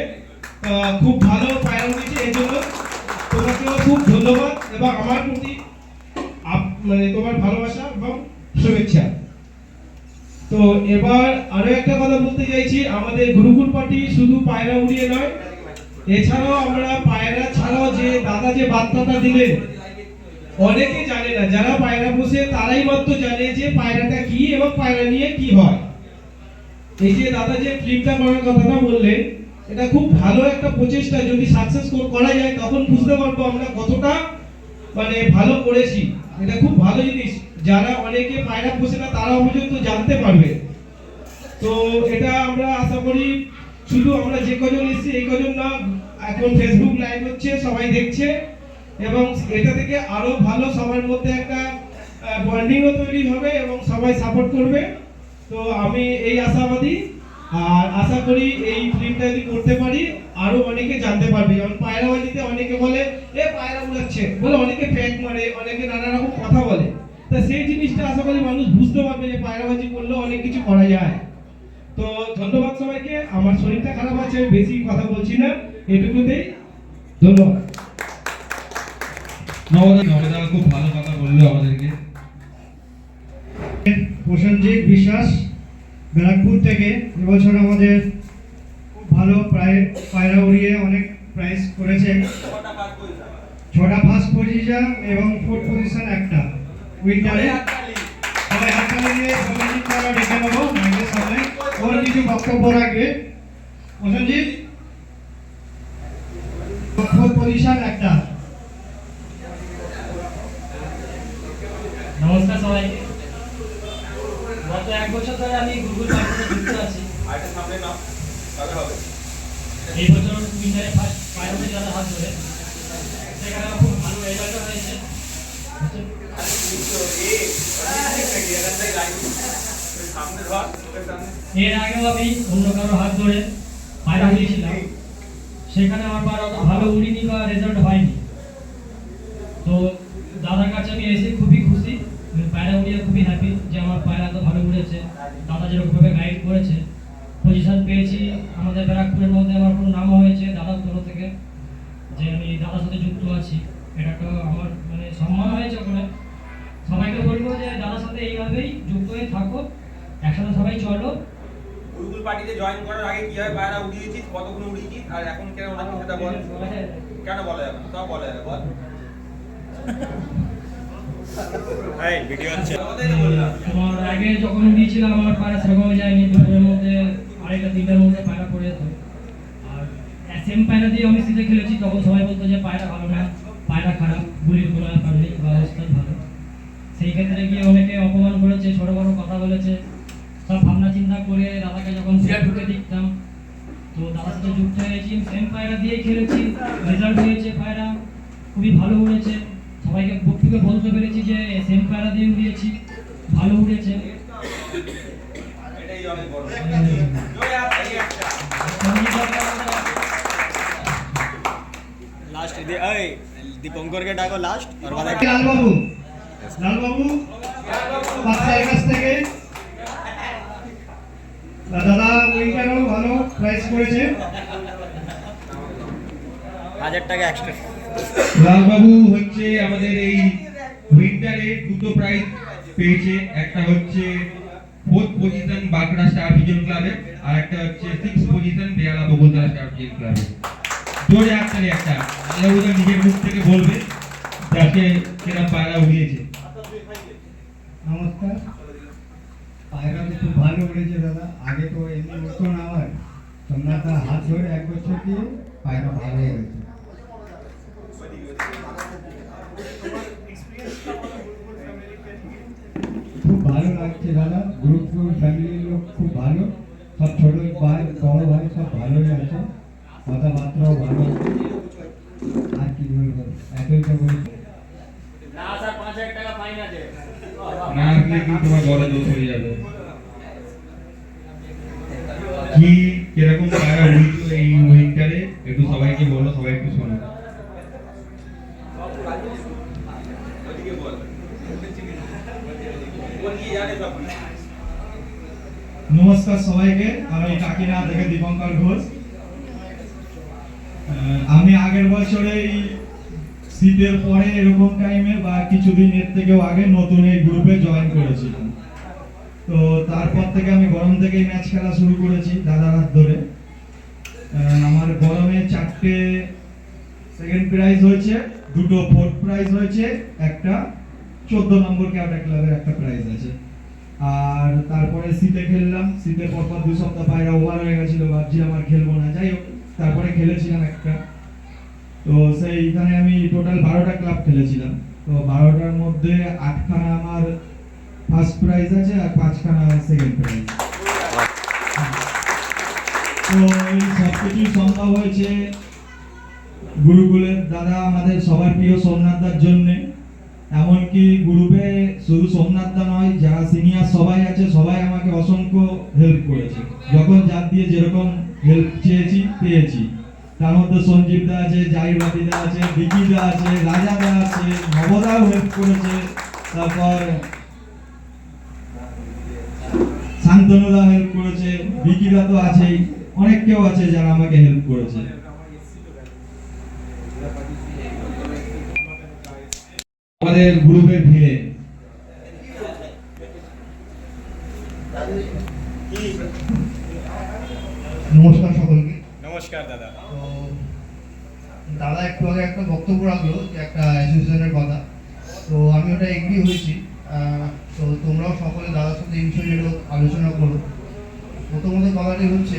খুব ভালো পায়রা উঠেছে। এই জন্য তোমাকেও খুব ধন্যবাদ এবং আমার প্রতি মানে তোমার ভালোবাসা এবং শুভেচ্ছা। তো এবার আরো একটা কথা বলতে চাইছি, আমাদের গুরুকুল পার্টি শুধু পায়রা উড়িয়ে নয়, এছাড়াও আমরা পায়রা ছাড়াও যে দাদা যে বার্তাটা দিলেন অনেকে জানে না, যারা পায়রা পোষে তারাই মাত্র জানে যে পায়রাটা কি এবং পায়রা নিয়ে কি হয়। এই যে দাদা যে ফিল্মটা করার কথাটা বললেন, এটা খুব ভালো একটা প্রচেষ্টা। যদি সাকসেস করা যায় তখন বুঝতে পারবো আমরা কতটা মানে ভালো করেছি। এটা খুব ভালো জিনিস, যারা অনেকে পায়রা পোষে না তারাও পর্যন্ত জানতে পারবে। তো এটা আমরা আশা করি শুধু আমরা যে কজন এসেছি এই কজন না, এখন ফেসবুক লাইভ হচ্ছে, সবাই দেখছে এবং এটা থেকে আরো ভালো সবার মধ্যে একটা বন্ডিংও তৈরি হবে এবং সবাই সাপোর্ট করবে। তো আমি এই আশাবাদী, আর আশা করি এই ফিল্মটা যদি করতে পারি আরো অনেকে জানতে পারবে। যেমন পায়রাবাজিতে অনেকে বলে এ পায়রা উড়াচ্ছে বলে, অনেকে ফ্যাক মারে, অনেকে নানা রকম কথা বলে। তা সেই জিনিসটা আশা করি মানুষ বুঝতে পারবে যে পায়রাবাজি করলে অনেক কিছু করা যায়। তো ধন্যবাদ সবাইকে। আমার শরীরটা খারাপ আছে, আমি বেশি কথা বলছি না, এটুকুতেই ধন্যবাদ। নবদা খুব ভালো কথা বললো আমাদেরকে। প্রসেনজিৎ বিশ্বাস ব্যারাকপুর থেকে এবছর আমাদের খুব ভালো পায়রা উড়িয়ে অনেক প্রাইজ করেছে। 6টা ফার্স্ট পজিশন এবং 4th পজিশন একটা উইন্টারে। সবাই হাততালি দিয়ে প্রসেনজিৎ দ্বারা ডেকে নেবো মাইকের সামনে, ওর কিছু বক্তব্য রাখবে। প্রসেনজিৎ 4th পজিশন একটা। নমস্কার সবাইকে। গত 1 বছর ধরে আমি গুগল পার্টিতে যুক্ত আছি। এই বছর উইন্টারে ফার্স্ট পায়রাতে যারা হাত ধরে সেখানে আমার খুব ভালো রেজাল্ট হয়েছে। এর আগেও আমি অন্য কারো হাত ধরে পায়রা উড়িয়েছিলাম, সেখানে আমার পায়রা অত ভালো উড়িনি বা রেজাল্ট হয়নি। তো দাদার কাছে আমি এসে খুবই খুশি, পায়রা উড়িয়ে খুবই হ্যাপি যে আমার পায়রা এত ভালো উড়েছে। দাদা যেরকমভাবে গাইড করেছে, পজিশন পেয়েছি আমাদের ব্যারাকপুরের মধ্যে, আমার কোনো নামও হয়েছে দাদার তরফ থেকে যে আমি দাদার সাথে যুক্ত আছি। এটা তো আমার মানে সম্মান হয়েছে ওখানে। সবাইকে বলবো যে দাদার সাথে এইভাবেই যুক্ত হয়ে থাকো, একসাথে সবাই চলো। গুরুকুল পার্টিতে জয়েন করার আগে কিভাবে পায়রা উড়িয়েছিস, কতগুলো উড়িয়েছিস, আর এখন কেন ওনাকে সেটা বল। কেন বলা যাবে না, সব বলা যাবে, বল। তোমার আগে যখন উড়িয়েছিলাম আমার পায়রা সেরকম যায়নি, দুপুরের মধ্যে 2:30-3টার মধ্যে পায়রা পড়ে যেত। আর সেম পায়রা দিয়ে আমি সিজে খেলেছি, তখন সবাই বলতো যে পায়রা ভালো না, পায়রা খারাপ, গুলির কোনো ব্যাপার নেই বা অবস্থা ভালো। সেই ক্ষেত্রে গিয়ে অনেকে অপমান করেছে, ছোট বড় কথা বলেছে। সব ভাবনা চিন্তা করে দাদাকে যখন ফেসবুকে দেখতাম, তো দাদার সাথে যুক্ত হয়েছি, সেম পায়রা দিয়েই খেলেছি, রেজাল্ট হয়েছে, পায়রা খুবই ভালো উড়েছে। সবাইকে বক্তব্যে বলতে পেরেছি যে সেম পায়রা দিয়ে উড়িয়েছি, ভালো উড়েছে। এটাই অনেক বড়। জয় আপনি একটা लास्ट दीपंकर के डाको लास्ट और बाद লালবাবু বাচ্চার কাছ থেকে দাদা উইন্টারও ভালো প্রাইস করেছে। 1000 টাকা এক্সট্রা লালবাবু হচ্ছে আমাদের এই উইন্টারে 2টো প্রাইজ পেয়েছে। একটা হচ্ছে 4th position Bankura star vision ক্লাবে, আর একটা হচ্ছে 6th পজিশন বেহালা বগুলতলা স্টার ভিজন ক্লাবে। জোরে হাততালি একটা। লালবাবু নিজের মুখ থেকে বলবে যাকে কেনা পায়রা উড়িয়েছে। নমস্কার। পায়রা তো খুব ভালো উড়েছে দাদা, আগে তো এমনি উঠতো না, আমার তোমরা তো হাত ধরে 1 বছর দিয়ে পায়রা ভালো হয়েছে। খুব ভালো লাগছে দাদা, গ্রুপ ফ্যামিলির লোক খুব ভালো, সব ছোট ভাই বড় ভাই সব ভালোই আছে। কথাবার্তাও ভালো। আর কি বলবো, একই তো বলবো। না স্যার 5000 টাকা ফাইন আছে না আসলে কিন্তু তোমার বড় দোষ হয়ে যাবে। কি কিরকম পায়রা উঠলো এই উইকটারে একটু সবাইকে বলো, সবাই একটু শোনো। ওদিকে বল ও নিয়ে জানে সব। নমস্কার সবাইকে, আমি কাকিনাড়া থেকে দীপঙ্কর ঘোষ। আমি আগের বছরেই শীতের পরে এরকম টাইমে বা কিছুদিন এর থেকেও আগে নতুন এই গ্রুপে জয়েন করেছিলাম। তো তারপর থেকে আমি গরম থেকেই ম্যাচ খেলা শুরু করেছি দাদার হাত ধরে। আমার গরমে 4টে সেকেন্ড প্রাইজ হয়েছে, 2টো ফোর্থ প্রাইজ হয়েছে, একটা 14 নম্বর ক্যাডেট ক্লাবের একটা প্রাইজ আছে। আর তারপরে শীতে খেললাম, শীতের পরপর 2 সপ্তাহ পায়রা ওভার হয়ে গেছিল, ভাবছিলাম আর খেলবো না, যাই হোক তারপরে খেলেছিলাম একটা। তো সেইখানে আমি টোটাল 12টা ক্লাব খেলেছিলাম। তো 12টার মধ্যে 8খানা আমার ফার্স্ট প্রাইজ আছে আর 5খানা সেকেন্ড প্রাইজ। তো এই সব কিছুই সম্ভব হয়েছে গুরুকুলের দাদা আমাদের সবার প্রিয় সোমনাথদার জন্যে। এমনকি গ্রুপে শুধু সোমনাথদা নয়, যারা সিনিয়র সবাই আছে সবাই আমাকে অসংখ্য হেল্প করেছে। যখন যার দিয়ে যেরকম হেল্প চেয়েছি পেয়েছি। তার মধ্যে সঞ্জীবদা আছে, জাহিরবাদীদা আছে, বিকিদা আছে, রাজাদা আছে, নবদাও হেল্প করেছে, তারপর শান্তনুদা হেল্প করেছে, বিকিদা তো আছেই, অনেক কেউ আছে যারা আমাকে হেল্প করেছে। আমাদের গ্রুপের ভিড়ে নমস্কার সকলকে। নমস্কার দাদা। তো দাদা একটু আগে একটা বক্তব্য রাখলো যে একটা অ্যাসোসিয়েশনের কথা, তো আমি ওটা এগ্রি হয়েছি। তো তোমরাও সকলে দাদার সাথে এই বিষয়ে একটু আলোচনা করো। প্রথমত কথাটি হচ্ছে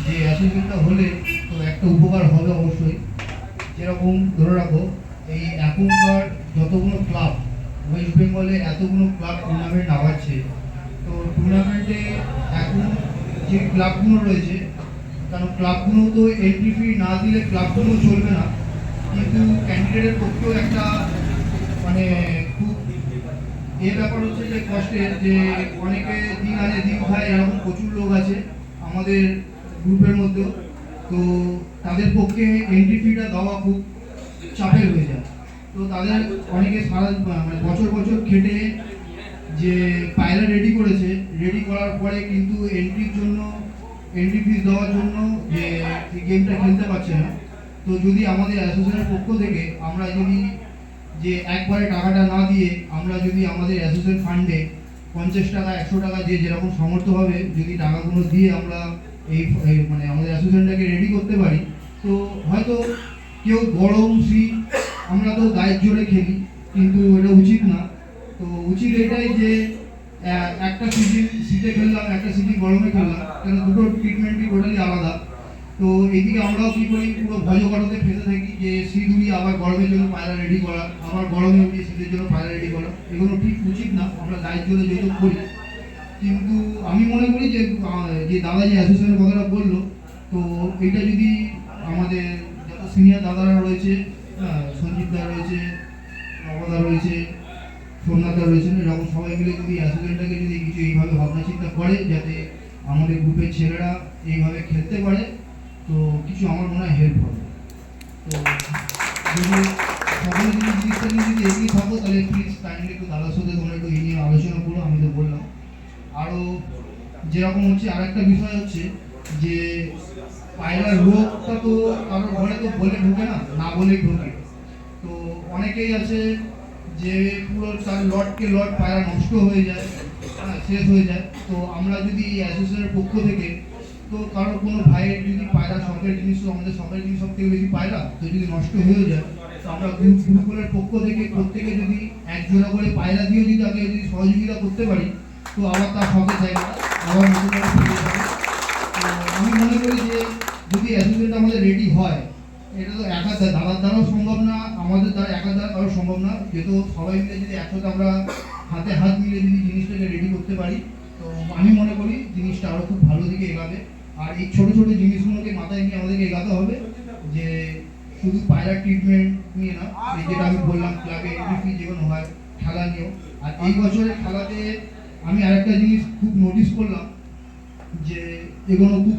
যে অ্যাসোসিয়েশনটা হলে তো একটা উপকার হবে অবশ্যই। যেরকম ধরে রাখো, এই এখনকার যতগুলো ক্লাব ওয়েস্ট বেঙ্গলে এতগুলো ক্লাব টুর্নামেন্ট আগাচ্ছে, তো টুর্নামেন্টে এখন যে ক্লাবগুলো রয়েছে, কারণ ক্লাবগুলো তো এন্ট্রি ফি না দিলে ক্লাবগুলো চলবে না, কিন্তু ক্যান্ডিডেটের পক্ষেও একটা মানে খুব ব্যাপার হচ্ছে যে কষ্টের, যে অনেকে দিন আনে দিন খায়, এরকম প্রচুর লোক আছে আমাদের গ্রুপের মধ্যেও। তো তাদের পক্ষে এন্ট্রি ফিটা দেওয়া খুব চাপের হয়ে যায়। তো তাদের অনেকে সারা মানে বছর বছর খেটে যে পায়রা রেডি করেছে, রেডি করার পরে কিন্তু এন্ট্রির জন্য এন্ট্রি ফিস দেওয়ার জন্য যে গেমটা খেলতে পারছে না। তো যদি আমাদের অ্যাসোসিয়েশনের পক্ষ থেকে আমরা যদি যে একবারে টাকাটা না দিয়ে আমরা যদি আমাদের অ্যাসোসিয়েশন ফান্ডে 50 টাকা 100 টাকা যে যেরকম সামর্থ্য হবে, যদি টাকাগুলো দিয়ে আমরা এই মানে আমাদের অ্যাসোসিয়েশনটাকে রেডি করতে পারি, তো হয়তো কেউ গরম শীত আমরা তো গায়ের জোরে খেলি, কিন্তু এটা উচিত না। তো উচিত এটাই যে একটা সিজন শীতে খেললাম, একটা সিজন গরমে খেললাম, কেন দুটো ট্রিটমেন্টই টোটালি আলাদা। তো এইদিকে আমরাও কি করি, পুরো ভজগরতে ফেসে থাকি যে শীত উড়িয়ে আবার গরমের জন্য পায়রা রেডি করা, আবার গরমে উড়িয়ে শীতের জন্য পায়রা রেডি করা, এগুলো ঠিক উচিত না। আমরা গায়ের জোরে যেহেতু করি, কিন্তু আমি মনে করি যে যে দাদা যে অ্যাসোসিয়েশনের কথাটা বললো, তো এটা যদি আমাদের যত সিনিয়র দাদারা রয়েছে, সঞ্জীব দা রয়েছে, নবদা রয়েছে, সোমনাথদা রয়েছেন, এরকম সবাই মিলে যদি অ্যাসোসিয়েশনটাকে যদি কিছু এইভাবে ভাবনা চিন্তা করে যাতে আমাদের গ্রুপের ছেলেরা এইভাবে খেলতে পারে, তো কিছু আমার মনে হয় হেল্প হবে। তো যদি সকলে যদি জিনিসটা নিয়ে যদি এগিয়ে থাকো, তাহলে প্লিজ কাইন্ডলি একটু দাদার সাথে তোমরা একটু এই নিয়ে আলোচনা করো। আমি তো বললাম আরও যেরকম হচ্ছে, আর একটা বিষয় হচ্ছে যে পায়রার রোগটা তো কারোর ঘরে তো বলে ঢোকে না, না বলেই ঢোকে। তো অনেকেই আছে যে পুরো তার লটকে লট পায়রা নষ্ট হয়ে যায়, শেষ হয়ে যায়। তো আমরা যদি এই অ্যাসোসিয়েশনের পক্ষ থেকে, তো কারোর কোনো ভাইয়ের যদি পায়রা শখের জিনিস, তো আমাদের শখের জিনিস সব থেকে বেশি পায়রা, তো যদি নষ্ট হয়ে যায়, তো আমরা গ্রুপগুলোর পক্ষ থেকে প্রত্যেকে যদি এক জোড়া করে পায়রা দিয়েও যদি তাকে যদি সহযোগিতা করতে পারি, তো আবার তার শখের জায়গা আবার নতুন করে ফিরে যাবে। তো আমি মনে করি যে যদি অ্যাসোসিয়েশনটা আমাদের রেডি হয়, এটা তো একা দাদার দ্বারাও সম্ভব না, আমাদের দ্বারা একা দ্বারা কারো সম্ভব না, যেহেতু সবাই মিলে যদি একসাথে আমরা হাতে হাত মিলে যদি জিনিসটাকে রেডি করতে পারি, তো আমি মনে করি জিনিসটা আরও খুব ভালো দিকে এগাবে। আর এই ছোট ছোট জিনিসগুলোকে মাথায় নিয়ে আমাদেরকে এগাতে হবে, যে শুধু পায়রা ট্রিটমেন্ট নিয়ে না, এই যেটা আমি বললাম ক্লাবে এন্ট্রি ফি যেগুলো হয় খেলা নিয়েও। আর এই বছরের খেলাতে আমি আরেকটা জিনিস খুব নোটিস করলাম, যে এগুলো খুব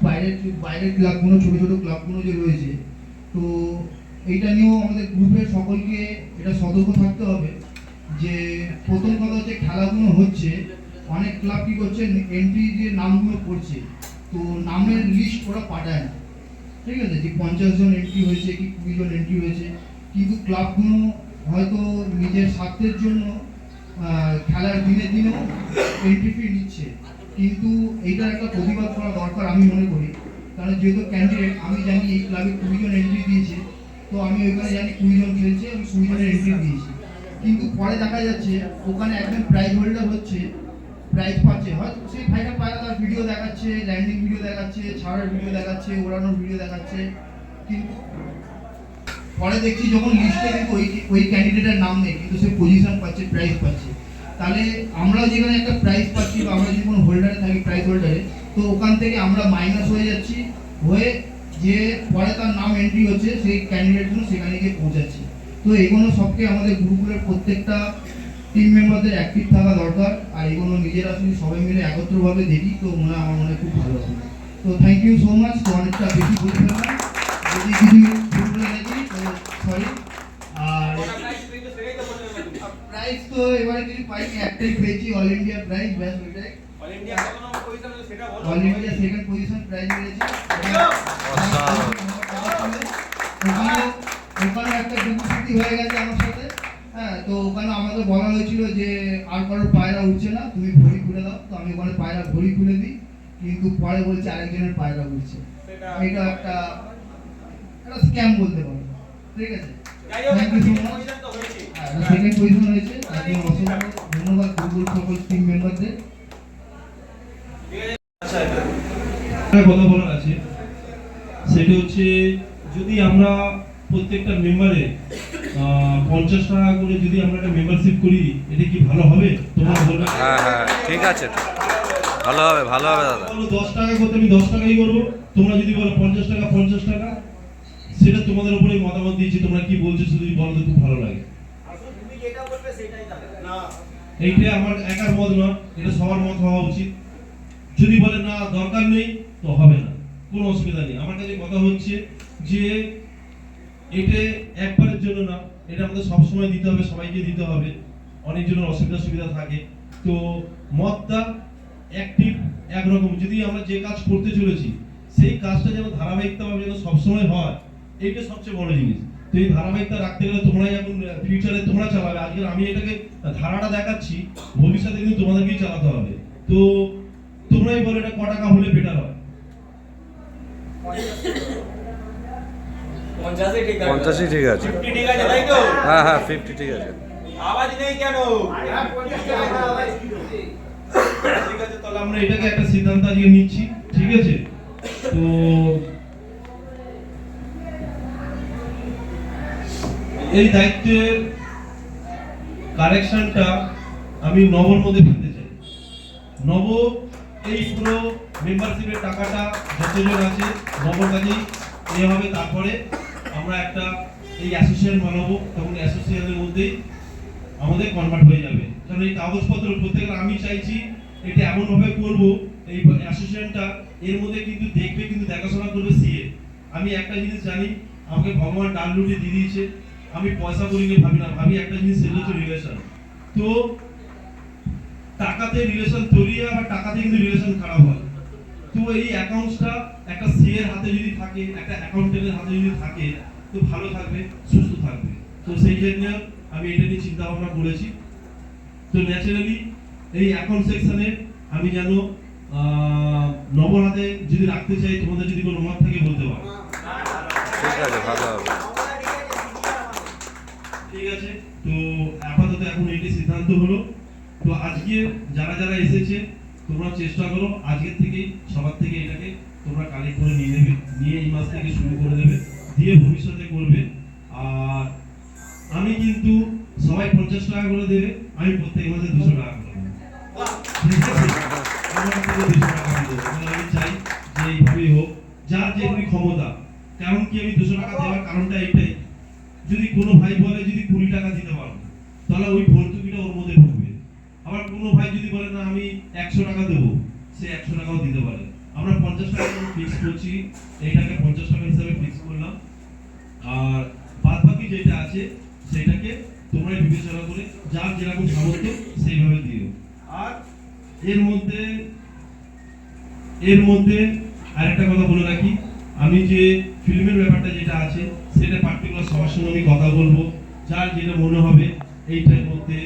বাইরের ক্লাবগুলো, ছোট ছোট ক্লাবগুলো যে রয়েছে, তো এইটা নিয়েও আমাদের গ্রুপের সকলকে এটা সতর্ক থাকতে হবে। যে প্রথম কথা হচ্ছে খেলাগুলো হচ্ছে, অনেক ক্লাব কি করছে, এন্ট্রি যে নামগুলো করছে, তো নামের লিস্ট ওরা পাঠায় না, ঠিক আছে, যে 50 জন এন্ট্রি হয়েছে কি 20 জন এন্ট্রি হয়েছে, কিন্তু ক্লাবগুলো হয়তো নিজের স্বার্থের জন্য খেলার দিনে দিনেও এন্ট্রি ফি নিচ্ছে। কিন্তু এইটার একটা প্রতিবাদ করা দরকার আমি মনে করি, কারণ যেহেতু ক্যান্ডিডেট, আমি জানি এই ক্লাবে 20 জন এন্ট্রি দিয়েছে, তো আমি ওইখানে জানি 20 জন খেলছে, আমি 20 জনের এন্ট্রি দিয়েছি, কিন্তু পরে দেখা যাচ্ছে ওখানে একজন প্রাইজ হোল্ডার হচ্ছে, প্রাইজ পাচ্ছে, হয়তো সেই ফাইনাল পায়রা তার ভিডিও দেখাচ্ছে, ল্যান্ডিং ভিডিও দেখাচ্ছে, ছাড়ার ভিডিও দেখাচ্ছে, ওড়ানোর ভিডিও দেখাচ্ছে, কিন্তু পরে দেখছি যখন লিস্টে কিন্তু ওই ক্যান্ডিডেটের নাম নেই, কিন্তু সে পজিশন পাচ্ছে, প্রাইজ পাচ্ছে। তাহলে আমরাও যেখানে একটা প্রাইজ পাচ্ছি, বা আমরা যদি কোনো হোল্ডারে থাকি, প্রাইজ হোল্ডারে, তো ওখান থেকে আমরা মাইনাস হয়ে যাচ্ছি, হয়ে যে পরে তার নাম এন্ট্রি হচ্ছে সেই ক্যান্ডিডেটগুলো সেখানে গিয়ে পৌঁছাচ্ছে। তো এগুলো সবকে আমাদের গ্রুপের প্রত্যেকটা টিম মেম্বারদের অ্যাক্টিভ থাকা দরকার, আর এগুলো নিজেরা যদি সবাই মিলে একত্রভাবে দেখি, তো আমার মনে হয় খুব ভালো হবে। তো থ্যাংক ইউ সো মাচ। তো অনেকটা বেশি বলে ফেললাম, যদি কিছু ভুল বলে থাকি তো সরি। আর প্রাইজ তো এবারে কিছু পাইনি, একটাই পেয়েছি, অল ইন্ডিয়া প্রাইজ, ব্যাস ওইটাই। অল ইন্ডিয়া কত নম্বর পজিশন হলো সেটা বলো। All India second position prize পেয়েছি। ওখানে একটা দুর্নীতি হয়ে গেছে আমার সাথে, হ্যাঁ, তো ওখানে আমাকে বলা হয়েছিল যে আর কারোর পায়রা উঠছে না, তুমি ঘড়ি খুলে দাও, তো আমি ওখানে পায়রা ঘড়ি খুলে দিই, কিন্তু পরে বলছে আরেকজনের পায়রা উঠছে। এটা একটা স্ক্যাম বলতে পারো, ঠিক আছে। যাই হোক, thank you so much. Position তো হয়েছে। সেকেন্ড পজিশন হয়েছে, তাকে অসংখ্য ধন্যবাদ গ্রুপের সকল টিম মেম্বারদের। আচ্ছা, এটা একটা কথা বলার আছে, সেটা হচ্ছে যদি আমরা প্রত্যেকটা মেম্বারে 50 টাকা করে যদি আমরা একটা মেম্বারশিপ করি, এটা কি ভালো হবে? তোমরা বলবে? হ্যাঁ হ্যাঁ ঠিক আছে, ভালো হবে দাদা। বলো 10 টাকা করতে, আমি 10 টাকাই করবো। তোমরা যদি বলো 50 টাকা, 50 টাকা, সেটা তোমাদের উপরে মতামত দিয়েছি, তোমরা কি বলছো শুধু বলো তো, খুব ভালো লাগে। আসলে তুমি যেটা বলবে সেটাই না। এইটা আমার একার মত না, এটা সবার মত হওয়া উচিত। যদি বলে না দরকার নেই, তো হবে না, কোনো অসুবিধা নেই। আমার কাছে কথা হচ্ছে যে এটা একবারের জন্য না, এটা আমাদের সবসময় দিতে হবে, সবাইকে দিতে হবে। অনেকজনের অসুবিধা সুবিধা থাকে, তো মতটা অ্যাক্টিভ একরকম। যদি আমরা যে কাজ করতে চলেছি, সেই কাজটা যেন ধারাবাহিকতাভাবে যেন সবসময় হয়, এইটা সবচেয়ে বড় জিনিস। তো এই ধারাবাহিকতা রাখতে গেলে তোমরাই এখন ফিউচারে তোমরা চালাবে। আজকে আমি এটাকে ধারাটা দেখাচ্ছি, ভবিষ্যতে কিন্তু তোমাদেরকেই চালাতে হবে। তো তোমরাই বলো এটা ক টাকা হলে বেটার হয়? 50 ঠিক আছে। 50ই ঠিক আছে। 50 ঠিক আছে, তাই তো? হ্যাঁ হ্যাঁ 50 ঠিক আছে। আওয়াজ নেই কেন? ঠিক আছে, তাহলে আমরা এটাকে একটা সিদ্ধান্ত আজকে নিচ্ছি, ঠিক আছে। তো এই দায়িত্বের কারেকশনটা আমি নবর মধ্যে ফেলতে চাই। নব এই পুরো মেম্বারশিপের টাকাটা যতজন আছে নবর কাছেই এ হবে, তারপরে আমরা একটা এই অ্যাসোসিয়েশন বানাবো, তখন অ্যাসোসিয়েশনের মধ্যেই আমাদের কনভার্ট হয়ে যাবে। কারণ এই কাগজপত্র প্রত্যেকটা আমি চাইছি এটা এমন ভাবে করব, এই অ্যাসোসিয়েশনটা এর মধ্যে কিন্তু দেখবে, কিন্তু দেখাশোনা করবে সিএ। আমি একটা জিনিস জানি, আমাকে ভগবান ডাল রুটি দিয়ে দিয়েছে, আমি পয়সা করি ভাবি না, ভাবি একটা জিনিস, সেটা হচ্ছে রিলেশন। তো টাকাতে রিলেশন তৈরি হয়, আর টাকাতে কিন্তু রিলেশন খারাপ হয়। তো এই অ্যাকাউন্টসটা একটা সিএর হাতে যদি থাকে, একটা অ্যাকাউন্টেন্টের হাতে যদি থাকে, তো ভালো থাকবে, সুস্থ থাকবে। তো সেই জন্য আমি এটা নিয়ে চিন্তা ভাবনা করেছি। তো ন্যাচারালি এই অ্যাকাউন্ট সেকশনে আমি যেন নবর হাতে যদি রাখতে চাই, তোমাদের যদি কোনো মত থাকে বলতে পারো। ঠিক আছে, ভালো হবে। ঠিক আছে, তো আপাতত এখন এইটি সিদ্ধান্ত হলো। তো আজকে যারা যারা এসেছে, তোমরা চেষ্টা করো আজকের থেকেই সবার থেকে এটাকে তোমরা কালেক্ট করে নিয়ে নেবে, নিয়ে এই মাস থেকে শুরু করে দেবে, দিয়ে ভবিষ্যতে করবে। আর আমি কিন্তু সবাই 50 টাকা করে দেবে, আমি প্রত্যেক মাসে 200 টাকা করে দেবো। ঠিক আছে, আমার থেকে 200 টাকা দেবো। আমি চাই যে এইভাবেই যার যেমনি ক্ষমতা। কারণ কি আমি 200 টাকা দেওয়ার কারণটা এইটাই, যদি কোনো ভাই বলে যদি 20 টাকা দিতে পারবো তাহলে ওই ভর্তুকিটা ওর মধ্যে ঢুকবে। আবার কোনো ভাই যদি বলে না আমি 100 টাকা দেবো, সে 100 টাকাও দিতে পারে। আমরা 50 টাকা ফিক্স করছি, এইটাকে 50 টাকা হিসাবে ফিক্স করলাম। আর বাদ বাকি যেটা আছে সেটাকে তোমরা বিবেচনা করে যার যেরকম সামর্থ্য সেইভাবে দিও। আর এর মধ্যে আরেকটা কথা বলে রাখি, আমি যে ফিল্মের ব্যাপারটা যেটা আছে সেটা পার্টিকুলার সবার সঙ্গে আমি কথা বলবো। যার যেটা মনে হবে এইটার মধ্যে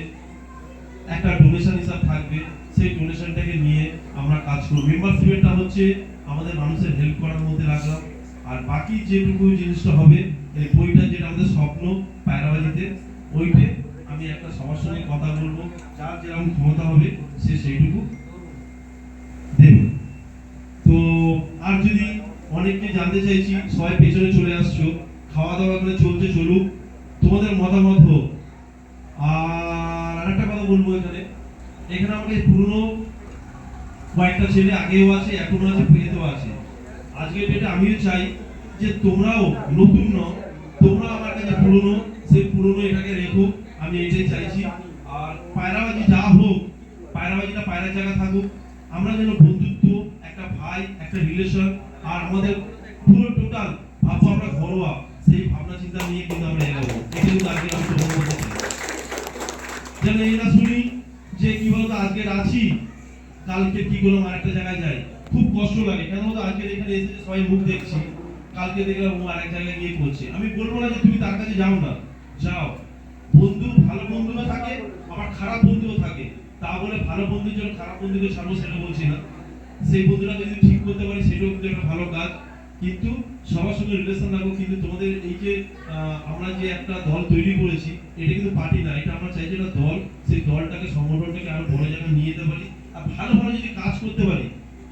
একটা ডোনেশন হিসাব থাকবে, সেই ডোনেশনটাকে নিয়ে আমরা কাজ করব। মেম্বারশিপটা হচ্ছে আমাদের মানুষের হেল্প করার মধ্যে রাখলাম। আর বাকি যেটুকু জিনিসটা হবে এই বইটা যেটা আমাদের স্বপ্ন পায়রাবাজিতে, ওইটা আমি একটা সবার সঙ্গে কথা বলবো, যার যেরকম ক্ষমতা হবে সে সেইটুকু দেবে। তো আর যদি অনেককে জানতে চাইছি, সবাই পেছনে চলে আসছো, খাওয়া দাওয়া করে চলছে, চলুক, তোমাদের মতামত হোক। আর আরেকটা কথা বলবো, এখানে আমাকে পুরনো কয়েকটা ছেলে আগেও আছে, এখনো আছে, পেয়েতেও আছে। আজকের ডেটে আমিও চাই যে তোমরাও নতুন নও, তোমরা আমার কাছে পুরনো, সেই পুরনো এটাকে রেখো, আমি এটাই চাইছি। আর পায়রাবাজি যা হোক, পায়রাবাজিটা পায়রার জায়গা থাকুক, আমরা যেন বন্ধুত্ব, একটা ভাই, একটা রিলেশন, আর আমাদের পুরো টোটাল ভাববো আমরা ঘরোয়া, সেই ভাবনা চিন্তা নিয়ে কিন্তু আমরা এগোবো। এটা কিন্তু আজকে আমি তোমাদের মধ্যে চাই, যেন এই না শুনি যে কি বলতো আজকের আছি কালকে কি করলাম আরেকটা জায়গায় যাই, খুব কষ্ট লাগে। কেন বলতো আজকে এখানে এসে সবাই মুখ দেখছি, কালকে দেখলাম ও আরেক জায়গায় গিয়ে করছে। আমি বলবো না যে তুমি তার কাছে যাও না, যাও। বন্ধু, ভালো বন্ধুও থাকে, আবার খারাপ বন্ধুও থাকে। তা বলে ভালো বন্ধুর জন্য খারাপ বন্ধুকে ছাড়বো সেটা বলছি না। সেই বন্ধুটাকে যদি ঠিক করতে পারি সেটাও কিন্তু একটা ভালো কাজ। কিন্তু সবার সঙ্গে রিলেশন রাখবো। কিন্তু তোমাদের এই যে আমরা যে একটা দল তৈরি করেছি, এটা কিন্তু পার্টি না, এটা আমরা চাইছি একটা দল। সেই দলটাকে, সংগঠনটাকে আরো বড় জায়গায় নিয়ে যেতে পারি, আর ভালো ভালো যদি কাজ করতে পারি,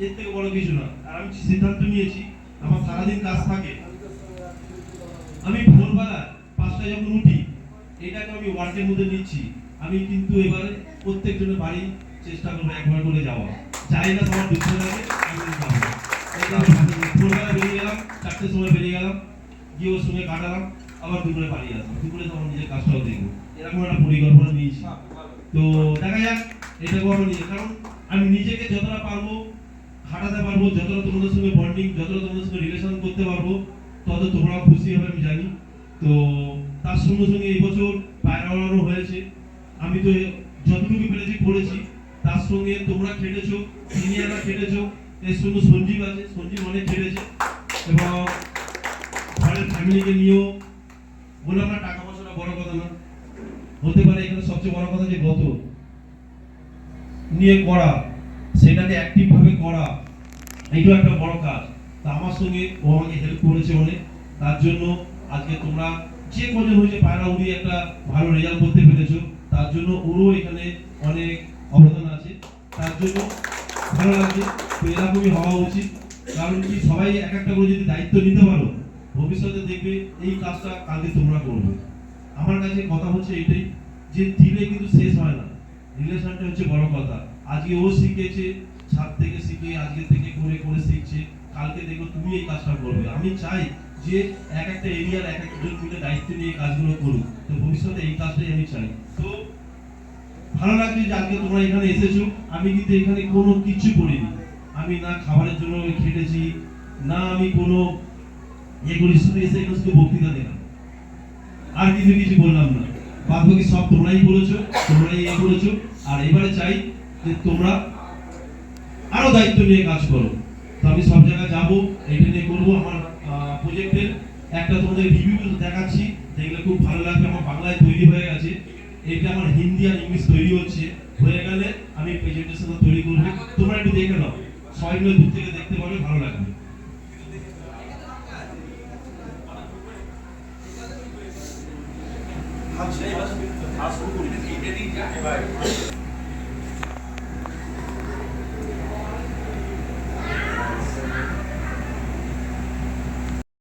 এর থেকে বড় কিছু না। আর আমি সিদ্ধান্ত নিয়েছি, আমার সারাদিন কাজ থাকে, আমি ভোরবেলা 5টায় যখন উঠি, এটাকে আমি ওয়ার্কের মধ্যে নিচ্ছি। আমি কিন্তু এবারে প্রত্যেকজনের বাড়ি চেষ্টা করবো একবার করে যাওয়া, চাই না তোমার দুঃখ লাগে, আমি যাবো। ভোরবেলা বেরিয়ে গেলাম, 4টের সময় বেরিয়ে গেলাম, গিয়ে ওর সঙ্গে কাটালাম, আবার দুপুরে বাড়ি আসলাম। দুপুরে তখন নিজের কাজটাও দেখবো, এরকম একটা পরিকল্পনা নিয়েছি। তো দেখা যাক এটা বড় নিয়ে, কারণ আমি নিজেকে যতটা পারবো খাটাতে পারবো, যতটা তোমাদের সঙ্গে বন্ডিং, যতটা তোমাদের সঙ্গে রিলেশন করতে পারবো, তত তোমরাও খুশি হবে আমি জানি। তো তার সঙ্গে সঙ্গে এই বছর পায়রা ওড়ানো হয়েছে, আমি তো যতটুকু পেরেছি করেছি। তার সঙ্গে তোমরা খেটেছো, সিনিয়ররা খেটেছো, এর সঙ্গে সঞ্জীব আছে, সঞ্জীব অনেক খেটেছে। এবং ঘরের ফ্যামিলিকে নিয়েও বললাম না, টাকা পয়সাটা বড় কথা না, হতে পারে এখানে সবচেয়ে বড় কথা যে গত নিয়ে করা, সেটাকে অ্যাক্টিভ ভাবে করা, এইটাও একটা বড় কাজ। তা আমার সঙ্গে ও আমাকে হেল্প করেছে অনেক, তার জন্য আজকে তোমরা যে কজন হয়েছে পায়রা উড়িয়ে একটা ভালো রেজাল্ট করতে পেরেছো, তার জন্য ওরও এখানে অনেক অবদান আছে, তার জন্য ভালো লাগছে। তো এরকমই হওয়া উচিত, কারণ কি সবাই এক একটা করে যদি দায়িত্ব নিতে পারো, ভবিষ্যতে দেখবে এই কাজটা কালকে তোমরা করবে। আমার কাছে কথা হচ্ছে এইটাই, যে দিলে কিন্তু শেষ হয় না, রিলেশনটা হচ্ছে বড় কথা। আজকে ও শিখেছে, ছাদ থেকে শিখে আজকে থেকে করে করে শিখছে, কালকে দেখো তুমি এই কাজটা করবে। আমি চাই যে এক একটা এরিয়ার এক একজন মিলে দায়িত্ব নিয়ে কাজগুলো করুক, তো ভবিষ্যতে এই কাজটাই আমি চাই। তো ভালো লাগছে যে আজকে তোমরা এখানে এসেছো। আমি কিন্তু এখানে কোনো কিছু করিনি, আমি না খাবারের জন্য খেটেছি, না আমি কোনো এগুলি শুধু এসে এখানে শুধু বক্তৃতা দিলাম, আর কিন্তু কিছু বললাম না। বাদ বাকি সব তোমরাই বলেছো, তোমরাই করেছো। আর এবারে চাই যে তোমরা আরো দায়িত্ব নিয়ে কাজ করো। তো আমি সব জায়গায় যাবো, এটা নিয়ে করবো। আমার প্রজেক্টের একটা তোমাদের রিভিউ দেখাচ্ছি, দেখলে খুব ভালো লাগবে। আমার বাংলায় তৈরি হয়ে গেছে, এটা আমার হিন্দি আর ইংলিশ তৈরি হচ্ছে, হয়ে গেলে আমি প্রেজেন্টেশন তৈরি করবো। তোমরা একটু দেখে নাও, সবাই মিলে দূর থেকে দেখতে পারবে, ভালো লাগবে। আজ শুরু করি।